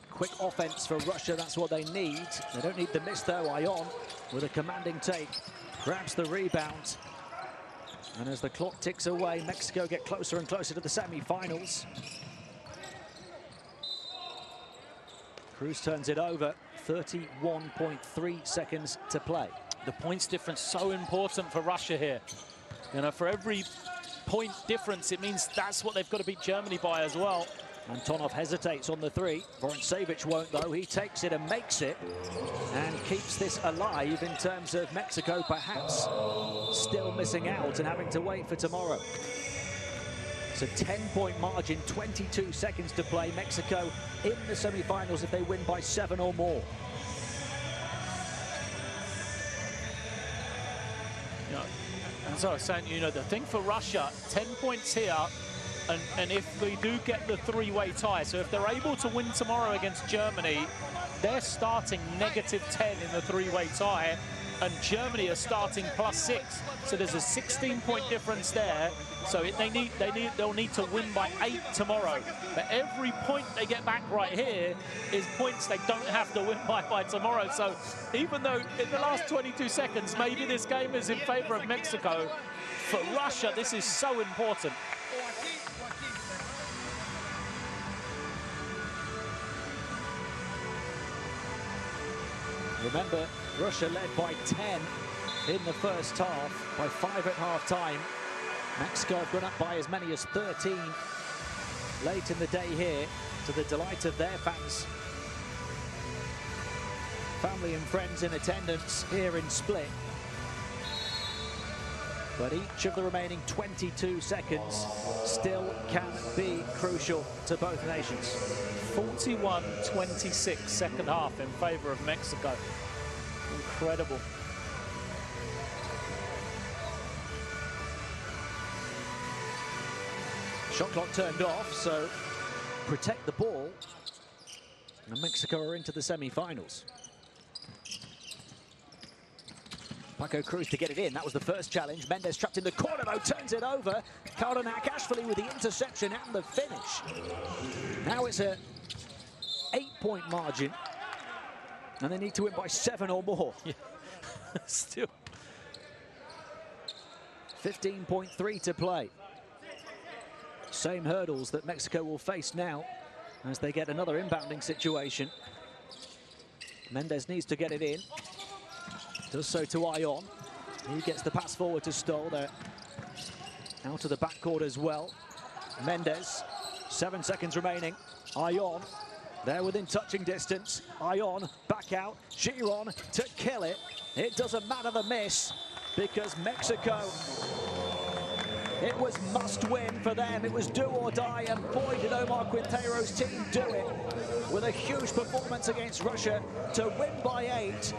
Quick offense for Russia, that's what they need. They don't need the miss though. Ayllon with a commanding take, grabs the rebound. And as the clock ticks away, Mexico get closer and closer to the semi-finals. Cruz turns it over. 31.3 seconds to play. The points difference so important for Russia here. You know, for every point difference, it means that's what they've got to beat Germany by as well. Antonov hesitates on the three. Vorontsevich won't, though. He takes it and makes it and keeps this alive in terms of Mexico perhaps still missing out and having to wait for tomorrow. It's a 10-point margin, 22 seconds to play. Mexico in the semi-finals if they win by 7 or more. Yeah. And so I was saying, you know, the thing for Russia, 10 points here, and if we do get the three-way tie, so if they're able to win tomorrow against Germany, they're starting -10 in the three-way tie, and Germany are starting +6. So there's a 16-point difference there. So they'll need to win by 8 tomorrow. But every point they get back right here is points they don't have to win by tomorrow. So even though in the last 22 seconds, maybe this game is in favor of Mexico, for Russia, this is so important. Remember, Russia led by 10 in the first half, by 5 at half-time. Mexico have gone up by as many as 13 late in the day here, to the delight of their fans. Family and friends in attendance here in Split. But each of the remaining 22 seconds still can be crucial to both nations. 41-26 second half in favor of Mexico. Incredible. Shot clock turned off, so protect the ball. And Mexico are into the semi-finals. Paco Cruz to get it in. That was the first challenge. Mendes trapped in the corner, though, turns it over. Kardanakashvili with the interception and the finish. Now it's a 8-point margin, and they need to win by 7 or more. Yeah. Still. 15.3 to play. Same hurdles that Mexico will face now as they get another inbounding situation. Mendes needs to get it in. Does so to Ion. He gets the pass forward to Stoll. They're out of the backcourt as well. Mendes, 7 seconds remaining. Ion, they're within touching distance. Ion, back out. Giron to kill it. It doesn't matter the miss because Mexico, it was must win for them. It was do or die, and boy did Omar Quintero's team do it with a huge performance against Russia to win by 8.